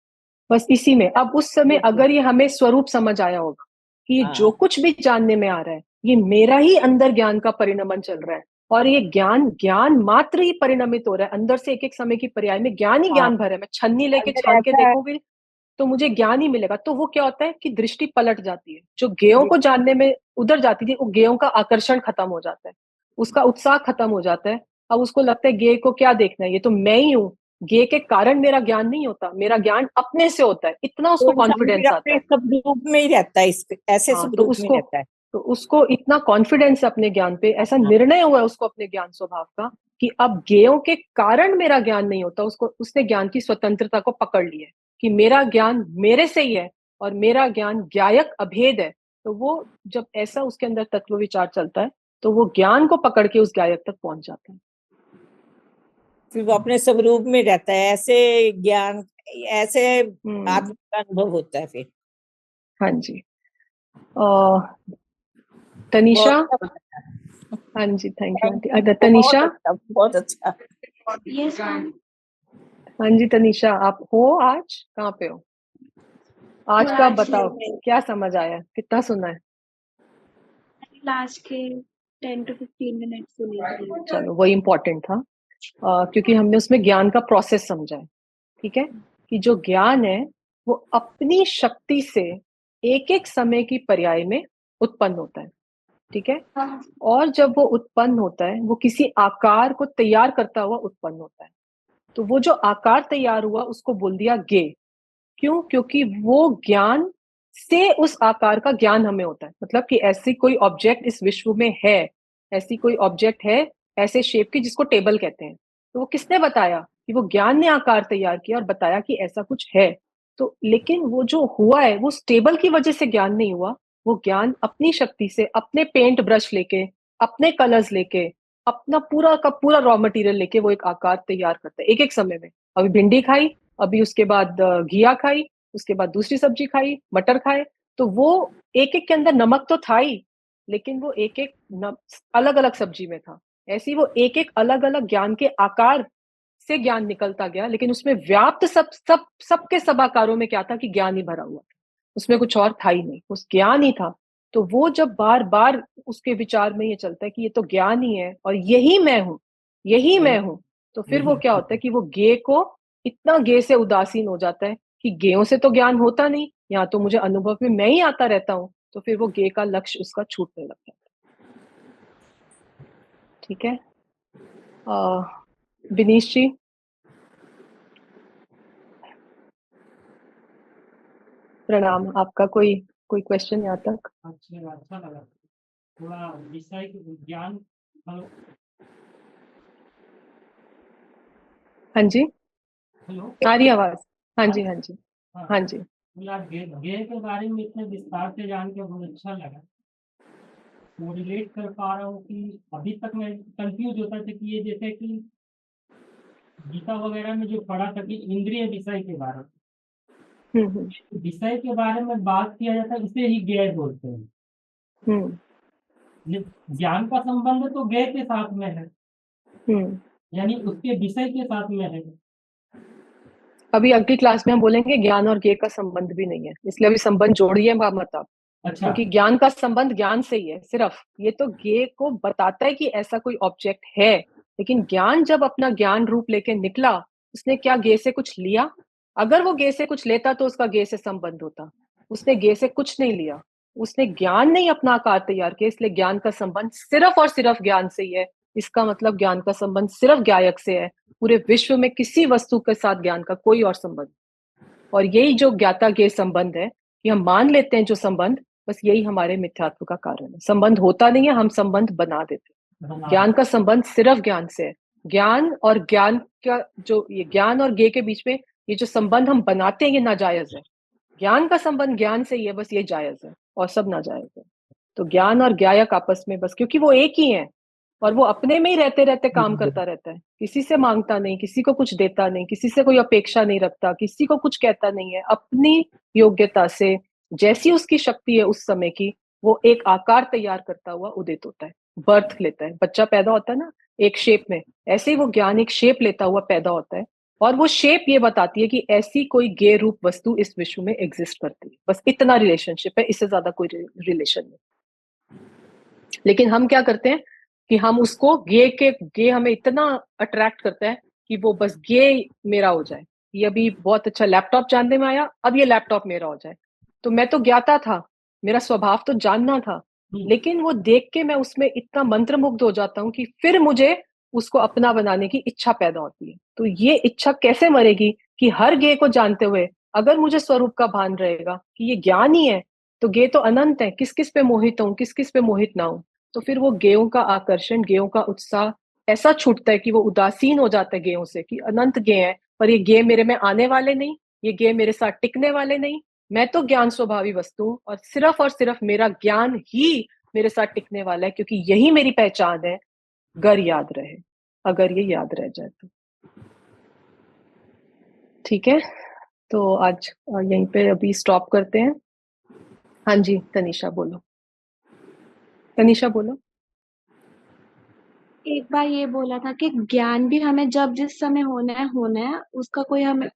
बस इसी में अब उस समय ये अगर ये हमें स्वरूप समझ आया होगा कि ये जो हाँ, कुछ भी जानने में आ रहा है, ये मेरा ही अंदर ज्ञान का परिणमन चल रहा है, और ये ज्ञान ज्ञान मात्र ही परिणमित हो रहा है अंदर से, एक एक समय की पर्याय में ज्ञान ही हाँ। ज्ञान भर है, मैं छन्नी लेके अगर छान के ऐसा है देखूंगी तो मुझे ज्ञान ही मिलेगा। तो वो क्या होता है कि दृष्टि पलट जाती है, जो गेयों ये को जानने में उधर जाती थी, वो गेयों का आकर्षण खत्म हो जाता है, उसका उत्साह खत्म हो जाता है। अब उसको लगता है गे को क्या देखना है, ये तो मैं ही हूँ, गे के कारण मेरा ज्ञान नहीं होता, मेरा ज्ञान अपने से होता है, इतना तो उसको इंसान फिर कॉन्फिडेंस आता अपने है। स्वरूप में ही रहता है, इस ऐसे हाँ, स्वरूप में रहता है। तो उसको इतना कॉन्फिडेंस है अपने ज्ञान पे, ऐसा हाँ, निर्णय हुआ है उसको अपने ज्ञान स्वभाव का, कि अब गेयों के कारण मेरा ज्ञान नहीं होता, उसको उसने ज्ञान की स्वतंत्रता को पकड़ लिया है कि मेरा ज्ञान मेरे से ही है, और मेरा ज्ञान ज्ञायक अभेद है। तो वो जब ऐसा उसके अंदर तत्व विचार चलता है, तो वो ज्ञान को पकड़ के उस गायक तक पहुंच जाता है। फिर वो अपने स्वरूप में रहता है, ऐसे ज्ञान, ऐसे हम्म। आत्मा का अनुभव होता है फिर। हाँ जी। तनिषा। बहुत अच्छा बताया। हाँ जी, thank you thank aunty. You, अगर बहुत तनिषा। अच्छा, बहुत अच्छा। Yes ma'am. हाँ जी तनिषा, आप हो आज कहाँ पे हो? आज का आप क्लास बताओ, क्या समझ आया, कितना सुना है? क्लास के 10 to 15 मिनट सुनी थी। चलो वही इंपॉर्टेंट था, क्योंकि हमने उसमें ज्ञान का प्रोसेस समझा है। ठीक है, कि जो ज्ञान है वो अपनी शक्ति से एक एक समय की पर्याय में उत्पन्न होता है। ठीक है, हाँ। और जब वो उत्पन्न होता है, वो किसी आकार को तैयार करता हुआ उत्पन्न होता है। तो वो जो आकार तैयार हुआ उसको बोल दिया गे। क्यों? क्योंकि वो ज्ञान से उस आकार का ज्ञान हमें होता है, मतलब कि ऐसी कोई ऑब्जेक्ट इस विश्व में है, ऐसी कोई ऑब्जेक्ट है ऐसे शेप की जिसको टेबल कहते हैं, तो वो किसने बताया? कि वो ज्ञान ने आकार तैयार किया और बताया कि ऐसा कुछ है। तो लेकिन वो जो हुआ है वो टेबल की वजह से ज्ञान नहीं हुआ, वो ज्ञान अपनी शक्ति से, अपने पेंट ब्रश लेके, अपने कलर्स लेके, अपना पूरा का पूरा रॉ मटेरियल लेके वो एक आकार तैयार करता है एक एक समय में। अभी भिंडी खाई, अभी उसके बाद घिया खाई, उसके बाद दूसरी सब्जी खाई, मटर खाए, तो वो एक एक के अंदर नमक तो था ही, लेकिन वो एक एक अलग अलग सब्जी में था। ऐसे ही वो एक एक अलग अलग ज्ञान के आकार से ज्ञान निकलता गया, लेकिन उसमें व्याप्त सब सब सबके सब आकारों में क्या था कि ज्ञान ही भरा हुआ था, उसमें कुछ और था ही नहीं, उस ज्ञान ही था। तो वो जब बार बार उसके विचार में ये चलता है कि ये तो ज्ञान ही है और यही मैं हूं, यही मैं हूं, तो फिर वो क्या होता है कि वो गे को इतना गे से उदासीन हो जाता है कि गेयों से तो ज्ञान होता नहीं, यहाँ तो मुझे अनुभव में मैं ही आता रहता हूँ, तो फिर वो गे का लक्ष्य उसका छूटने लगता है। ठीक है, विनीश जी। प्रणाम, आपका कोई कोई क्वेश्चन यहाँ तक? अच्छा लगा, थोड़ा विषय के ज्ञान। हेलो हाँ जी, हेलो, आ रही आवाज? हाँ जी, हाँ जी, हाँ जी। यार गे के बारे में इतने विस्तार से जान के बहुत अच्छा लगा। वो रिलेट कर पा रहा हूँ कि अभी तक मैं कंफ्यूज होता था कि ये जैसे कि गीता वगैरह में जो पढ़ा था कि इंद्रिय विषय के बारे में, विषय के बारे में बात किया जाता है, इसे ही ज्ञेय बोलते हैं। ये ज्ञान का संबंध तो ज्ञेय के साथ में है, यानी उसके विषय के साथ में है। अभी अगली क्लास में हम बोलेंगे ज्ञान और ज्ञेय का संबंध भी नहीं है, इसलिए अभी संबंध जोड़िए मत आप। अच्छा, क्योंकि ज्ञान का संबंध ज्ञान से ही है सिर्फ, ये तो ज्ञेय को बताता है कि ऐसा कोई ऑब्जेक्ट है, लेकिन ज्ञान जब अपना ज्ञान रूप लेके निकला, उसने क्या ज्ञेय से कुछ लिया? अगर वो ज्ञेय से कुछ लेता तो उसका ज्ञेय से संबंध होता। उसने ज्ञेय से कुछ नहीं लिया, उसने ज्ञान नहीं अपना आकार तैयार किया, इसलिए ज्ञान का संबंध सिर्फ और सिर्फ ज्ञान से ही है। इसका मतलब ज्ञान का संबंध सिर्फ ज्ञायक से है, पूरे विश्व में किसी वस्तु के साथ ज्ञान का कोई और संबंध। और यही जो ज्ञाता ज्ञेय संबंध है कि हम मान लेते हैं जो संबंध, बस यही हमारे मिथ्यात्व का कारण है। संबंध होता नहीं है, हम संबंध बना देते हैं। ज्ञान का संबंध सिर्फ ज्ञान से है। ज्ञान और ज्ञान का जो ये ज्ञान और ज्ञेय के बीच में ये जो संबंध हम बनाते हैं, ये नाजायज है। ज्ञान का संबंध ज्ञान से ही है, बस ये जायज है, और सब नाजायज है। तो ज्ञान और ज्ञायक आपस में बस क्योंकि वो एक ही है, और वो अपने में ही रहते रहते काम करता रहता है, किसी से मांगता नहीं, किसी को कुछ देता नहीं, किसी से कोई अपेक्षा नहीं रखता, किसी को कुछ कहता नहीं है, अपनी योग्यता से जैसी उसकी शक्ति है उस समय की, वो एक आकार तैयार करता हुआ उदित होता है, बर्थ लेता है। बच्चा पैदा होता है ना एक शेप में, ऐसे ही वो ज्ञान एक शेप लेता हुआ पैदा होता है, और वो शेप ये बताती है कि ऐसी कोई ज्ञेय रूप वस्तु इस विश्व में एग्जिस्ट करती है। बस इतना रिलेशनशिप है, इससे ज्यादा कोई रिलेशन नहीं। लेकिन हम क्या करते हैं कि हम उसको गे हमें इतना अट्रैक्ट करता है कि वो बस गे मेरा हो जाए। ये अभी बहुत अच्छा लैपटॉप जानने में आया, अब ये लैपटॉप मेरा हो जाए। तो मैं तो ज्ञाता था, मेरा स्वभाव तो जानना था, लेकिन वो देख के मैं उसमें इतना मंत्रमुग्ध हो जाता हूँ कि फिर मुझे उसको अपना बनाने की इच्छा पैदा होती है। तो ये इच्छा कैसे मरेगी कि हर गे को जानते हुए अगर मुझे स्वरूप का भान रहेगा कि ये ज्ञान ही है, तो गे तो अनंत है, किस किस पे मोहित हूँ, किस किस पे मोहित ना हूं। तो फिर वो गेयों का आकर्षण, गेयों का उत्साह ऐसा छूटता है कि वो उदासीन हो जाता है गेयों से, कि अनंत गे हैं पर ये गे मेरे में आने वाले नहीं, ये गे मेरे साथ टिकने वाले नहीं। मैं तो ज्ञान स्वभावी वस्तु हूं, और सिर्फ मेरा ज्ञान ही मेरे साथ टिकने वाला है, क्योंकि यही मेरी पहचान है। गर याद रहे, अगर ये याद रह जाए तो। ठीक है, तो आज यहीं पे अभी स्टॉप करते हैं। हाँ जी, तनीषा बोलो, तनीषा बोलो। एक बार ये बोला था कि ज्ञान भी हमें जब जिस समय होना है उसका कोई हमें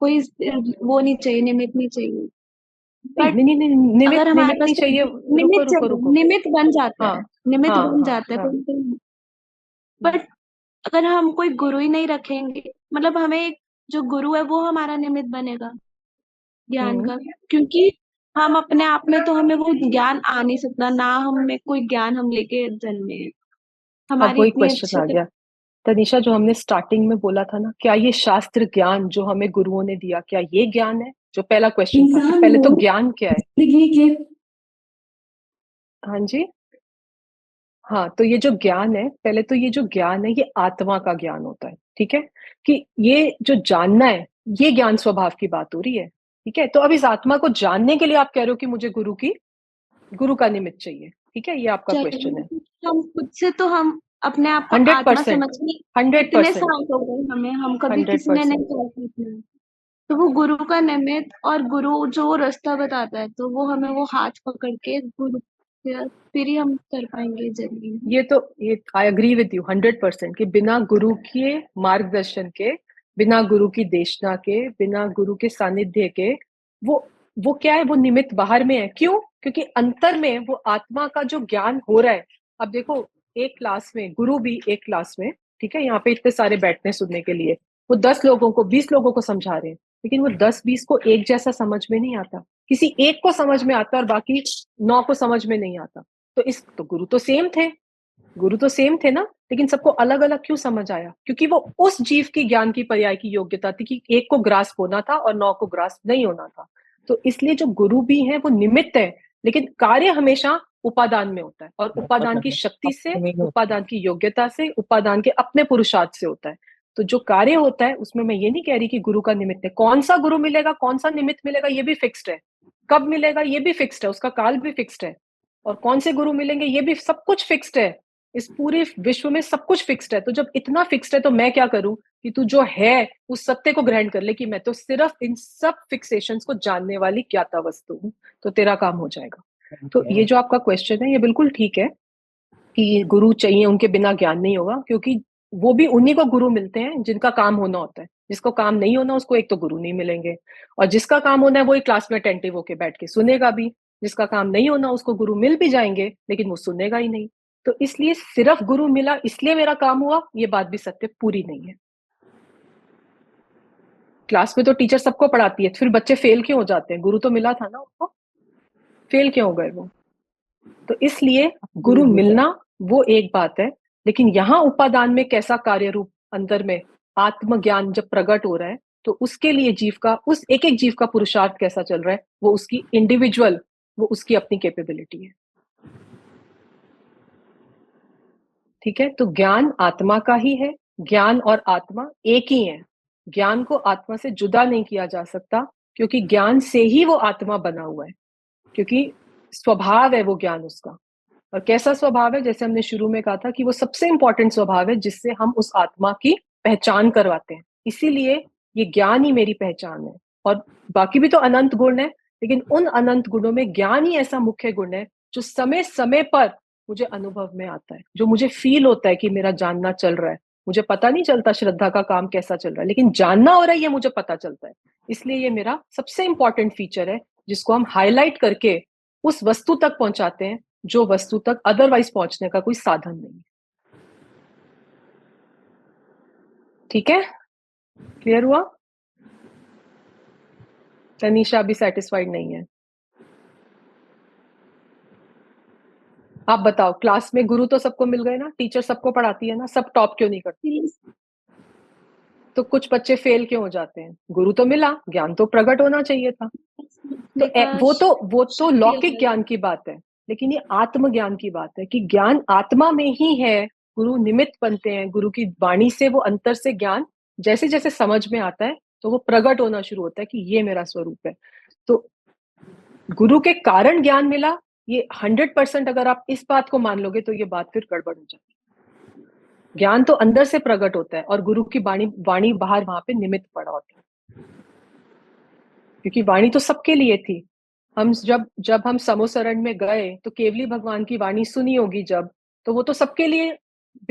कोई वो नहीं चाहिए, निमित्त नहीं चाहिए। नहीं बट नहीं नहीं, निमित अगर हमारे निमित पास नहीं चाहिए। रुको निमित्त रुको चाहिए, रुको। निमित्त बन जाता हाँ है, निमित्त हाँ बन हाँ जाता है हाँ। बट अगर हम कोई गुरु ही नहीं रखेंगे, मतलब हमें एक जो गुरु है वो हमारा निमित्त बनेगा ज्ञान हम्म। का, क्योंकि हम अपने आप में तो हमें वो ज्ञान आ नहीं सकता ना, हमें कोई ज्ञान हम लेके जन्मे हैं। अब हमारी वही इतनी क्वेश्चन अच्छे आ से गया तनीषा, जो हमने स्टार्टिंग में बोला था ना, क्या ये शास्त्र ज्ञान जो हमें गुरुओं ने दिया, क्या ये ज्ञान है? जो पहला क्वेश्चन था कि इंसान पहले तो हो ज्ञान क्या है। जिंदगी के। हाँ जी, हाँ, तो ये जो ज्ञान है, पहले तो ये जो ज्ञान है ये आत्मा का ज्ञान होता है। ठीक है, कि ये जो जानना है, ये ज्ञान स्वभाव की बात हो रही है। ठीक है, तो अब इस आत्मा को जानने के लिए आप कह रहे हो कि मुझे गुरु का निमित्त चाहिए। ठीक है, ये आपका क्वेश्चन है। हम खुद से तो हम अपने आप को हंड्रेड आत्मा परसेंट समझ के हंड्रेड इतने परसेंट साल हो गए हमें, हम कभी हंड्रेड किसी ने नहीं परसेंट कहा कि इतना। तो वो गुरु का निमित्त, और गुरु जो रास्ता बताता है तो वो हमें वो हाथ पकड़ के गुरु फिर ही हम कर पाएंगे जिंदगी में। ये आई एग्री विद यू 100% कि बिना गुरु के मार्गदर्शन के, बिना गुरु की देशना के, बिना गुरु के सानिध्य के, वो क्या है, वो निमित्त बाहर में है। क्यों? क्योंकि अंतर में वो आत्मा का जो ज्ञान हो रहा है। अब देखो, एक क्लास में गुरु भी एक क्लास में ठीक है, यहाँ पे इतने सारे बैठते हैं सुनने के लिए, वो 10 लोगों को 20 लोगों को समझा रहे हैं, लेकिन वो 10-20 को एक जैसा समझ में नहीं आता, किसी एक को समझ में आता और बाकी 9 को समझ में नहीं आता। तो गुरु तो सेम थे, गुरु तो सेम थे ना, लेकिन सबको अलग अलग क्यों समझ आया? क्योंकि वो उस जीव की ज्ञान की पर्याय की योग्यता थी कि एक को ग्रास्प होना था और 9 को ग्रास्प नहीं होना था। तो इसलिए जो गुरु भी है वो निमित्त है, लेकिन कार्य हमेशा उपादान में होता है, और उपादान की शक्ति से, उपादान की योग्यता से, उपादान के अपने पुरुषार्थ से होता है। तो जो कार्य होता है उसमें मैं ये नहीं कह रही कि गुरु का निमित्त है, कौन सा गुरु मिलेगा, कौन सा निमित्त मिलेगा ये भी फिक्स्ड है, कब मिलेगा ये भी फिक्स्ड है, उसका काल भी फिक्स्ड है, और कौन से गुरु मिलेंगे ये भी सब कुछ फिक्स्ड है। इस पूरे विश्व में सब कुछ फिक्स्ड है। तो जब इतना फिक्स्ड है तो मैं क्या करूं कि तू जो है उस सत्य को ग्रहण कर ले कि मैं तो सिर्फ इन सब फिक्सेशंस को जानने वाली ज्ञाता वस्तु हूं, तो तेरा काम हो जाएगा। तो ये जो आपका क्वेश्चन है ये बिल्कुल ठीक है कि गुरु चाहिए, उनके बिना ज्ञान नहीं होगा, क्योंकि वो भी उन्हीं को गुरु मिलते हैं जिनका काम होना होता है। जिसको काम नहीं होना उसको एक तो गुरु नहीं मिलेंगे, और जिसका काम होना है वो एक क्लास में अटेंटिव होके बैठ के सुनेगा भी। जिसका काम नहीं होना उसको गुरु मिल भी जाएंगे लेकिन वो सुनेगा ही नहीं। तो इसलिए सिर्फ गुरु मिला इसलिए मेरा काम हुआ, ये बात भी सत्य पूरी नहीं है। क्लास में तो टीचर सबको पढ़ाती है, फिर बच्चे फेल क्यों हो जाते हैं? गुरु तो मिला था ना उनको, फेल क्यों हो गए वो? तो इसलिए गुरु मिलना वो एक बात है, लेकिन यहाँ उपादान में कैसा कार्य रूप अंदर में आत्मज्ञान जब प्रकट हो रहा है, तो उसके लिए जीव का, उस एक एक जीव का पुरुषार्थ कैसा चल रहा है, वो उसकी इंडिविजुअल, वो उसकी अपनी कैपेबिलिटी है। ठीक है, तो ज्ञान आत्मा का ही है, ज्ञान और आत्मा एक ही है। ज्ञान को आत्मा से जुदा नहीं किया जा सकता, क्योंकि ज्ञान से ही वो आत्मा बना हुआ है, क्योंकि स्वभाव है वो ज्ञान उसका। और कैसा स्वभाव है? जैसे हमने शुरू में कहा था कि वो सबसे इंपॉर्टेंट स्वभाव है जिससे हम उस आत्मा की पहचान करवाते हैं। इसीलिए ये ज्ञान ही मेरी पहचान है, और बाकी भी तो अनंत गुण है, लेकिन उन अनंत गुणों में ज्ञान ही ऐसा मुख्य गुण है जो समय समय पर मुझे अनुभव में आता है, जो मुझे फील होता है कि मेरा जानना चल रहा है। मुझे पता नहीं चलता श्रद्धा का काम कैसा चल रहा है, लेकिन जानना हो रहा है ये मुझे पता चलता है। इसलिए ये मेरा सबसे इंपॉर्टेंट फीचर है, जिसको हम हाईलाइट करके उस वस्तु तक पहुंचाते हैं जो वस्तु तक अदरवाइज पहुंचने का कोई साधन नहीं है। ठीक है, क्लियर हुआ? तनीषा अभी सेटिस्फाइड नहीं है। आप बताओ, क्लास में गुरु तो सबको मिल गए ना, टीचर सबको पढ़ाती है ना, सब टॉप क्यों नहीं करते? तो कुछ बच्चे फेल क्यों हो जाते हैं? गुरु तो मिला, ज्ञान तो प्रकट होना चाहिए था। तो वो तो लौकिक ज्ञान की बात है, लेकिन ये आत्मज्ञान की बात है कि ज्ञान आत्मा में ही है। गुरु निमित्त बनते हैं, गुरु की वाणी से वो अंतर से ज्ञान जैसे जैसे समझ में आता है तो वो प्रकट होना शुरू होता है कि ये मेरा स्वरूप है। तो गुरु के कारण ज्ञान मिला, ये 100% अगर आप इस बात को मान लोगे तो ये बात फिर गड़बड़ हो जाती है। ज्ञान तो अंदर से प्रकट होता है और गुरु की वाणी बाहर वहां पे निमित्त पड़ा होता है, क्योंकि वाणी तो सबके लिए थी। हम जब हम समोसरण में गए तो केवली भगवान की वाणी सुनी होगी जब, तो वो तो सबके लिए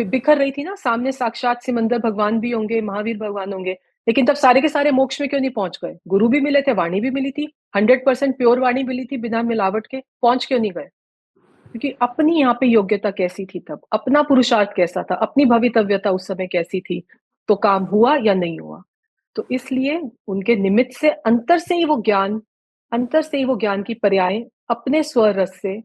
बिखर रही थी ना। सामने साक्षात सिमंदर भगवान भी होंगे, महावीर भगवान होंगे, लेकिन तब सारे के सारे मोक्ष में क्यों नहीं पहुंच गए? गुरु भी मिले थे, वाणी भी मिली थी, 100% प्योर वाणी मिली थी बिना मिलावट के, पहुंच क्यों नहीं गए? क्योंकि अपनी यहाँ पे योग्यता कैसी थी तब, अपना पुरुषार्थ कैसा था, अपनी भवितव्यता उस समय कैसी थी, तो काम हुआ या नहीं हुआ। तो इसलिए उनके निमित्त से अंतर से ही वो ज्ञान की पर्याय अपने स्वर रस से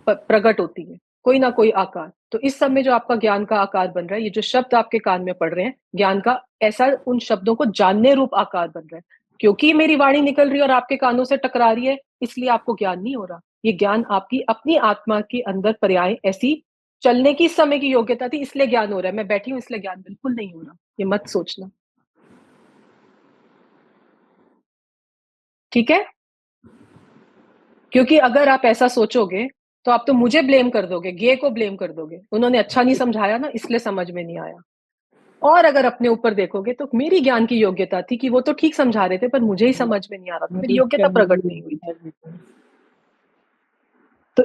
प्रकट होती है, कोई ना कोई आकार। तो इस समय जो आपका ज्ञान का आकार बन रहा है, ये जो शब्द आपके कान में पड़ रहे हैं, ज्ञान का ऐसा उन शब्दों को जानने रूप आकार बन रहा है। क्योंकि मेरी वाणी निकल रही है और आपके कानों से टकरा रही है, इसलिए आपको ज्ञान नहीं हो रहा। ये ज्ञान आपकी अपनी आत्मा के अंदर पर्याय ऐसी चलने की समय की योग्यता थी, इसलिए ज्ञान हो रहा है। मैं बैठी हूं इसलिए ज्ञान बिल्कुल नहीं हो रहा, ये मत सोचना। ठीक है, क्योंकि अगर आप ऐसा सोचोगे तो आप तो मुझे ब्लेम कर दोगे, गे को ब्लेम कर दोगे, उन्होंने अच्छा नहीं समझाया ना इसलिए समझ में नहीं आया। और अगर अपने ऊपर देखोगे तो मेरी ज्ञान की योग्यता थी कि वो तो ठीक समझा रहे थे पर मुझे ही समझ में नहीं आ रहा था, मेरी योग्यता प्रकट नहीं हुई थी। तो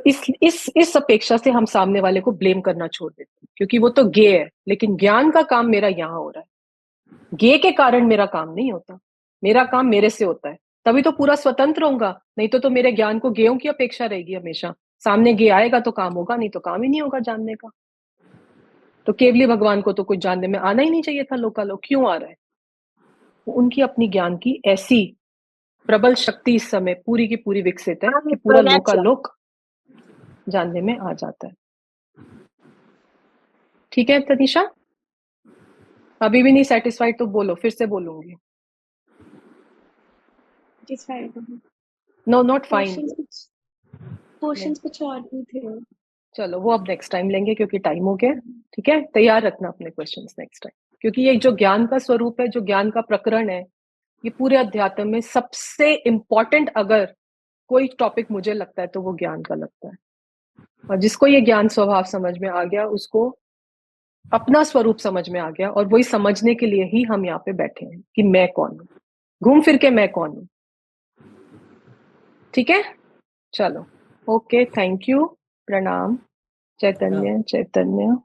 इस अपेक्षा से हम सामने वाले को ब्लेम करना छोड़ देते हैं, क्योंकि वो तो गे है, लेकिन ज्ञान का काम मेरा यहाँ हो रहा है। गे के कारण मेरा काम नहीं होता, मेरा काम मेरे से होता है, तभी तो पूरा स्वतंत्र होगा। नहीं तो मेरे ज्ञान को गेयों की अपेक्षा रहेगी हमेशा। सामने गे आएगा तो काम होगा, नहीं तो काम ही नहीं होगा जानने का। तो केवली भगवान को तो कुछ जानने में आना ही नहीं चाहिए था, लोकालोक क्यों आ रहा है? उनकी अपनी ज्ञान की ऐसी प्रबल शक्ति इस समय पूरी की पूरी विकसित है कि पूरा लोकालोक जानने में आ जाता है। ठीक है तनिषा, अभी भी नहीं सेटिस्फाइड तो बोलो, फिर से बोलूंगी। No not fine. क्वेश्चंस कुछ और भी थे। चलो वो अब नेक्स्ट टाइम लेंगे क्योंकि टाइम हो गया। ठीक है, तैयार रखना अपने क्वेश्चंस नेक्स्ट टाइम, क्योंकि ये जो ज्ञान का स्वरूप है, जो ज्ञान का प्रकरण है, ये पूरे अध्यात्म में सबसे इम्पोर्टेंट अगर कोई टॉपिक मुझे लगता है तो वो ज्ञान का लगता है। और जिसको ये ज्ञान स्वभाव समझ में आ गया, उसको अपना स्वरूप समझ में आ गया, और वही समझने के लिए ही हम यहाँ पे बैठे हैं कि मैं कौन हूँ, घूम फिर के मैं कौन हूँ। ठीक है, चलो ओके, थैंक यू, प्रणाम। चैतन्य चैतन्य।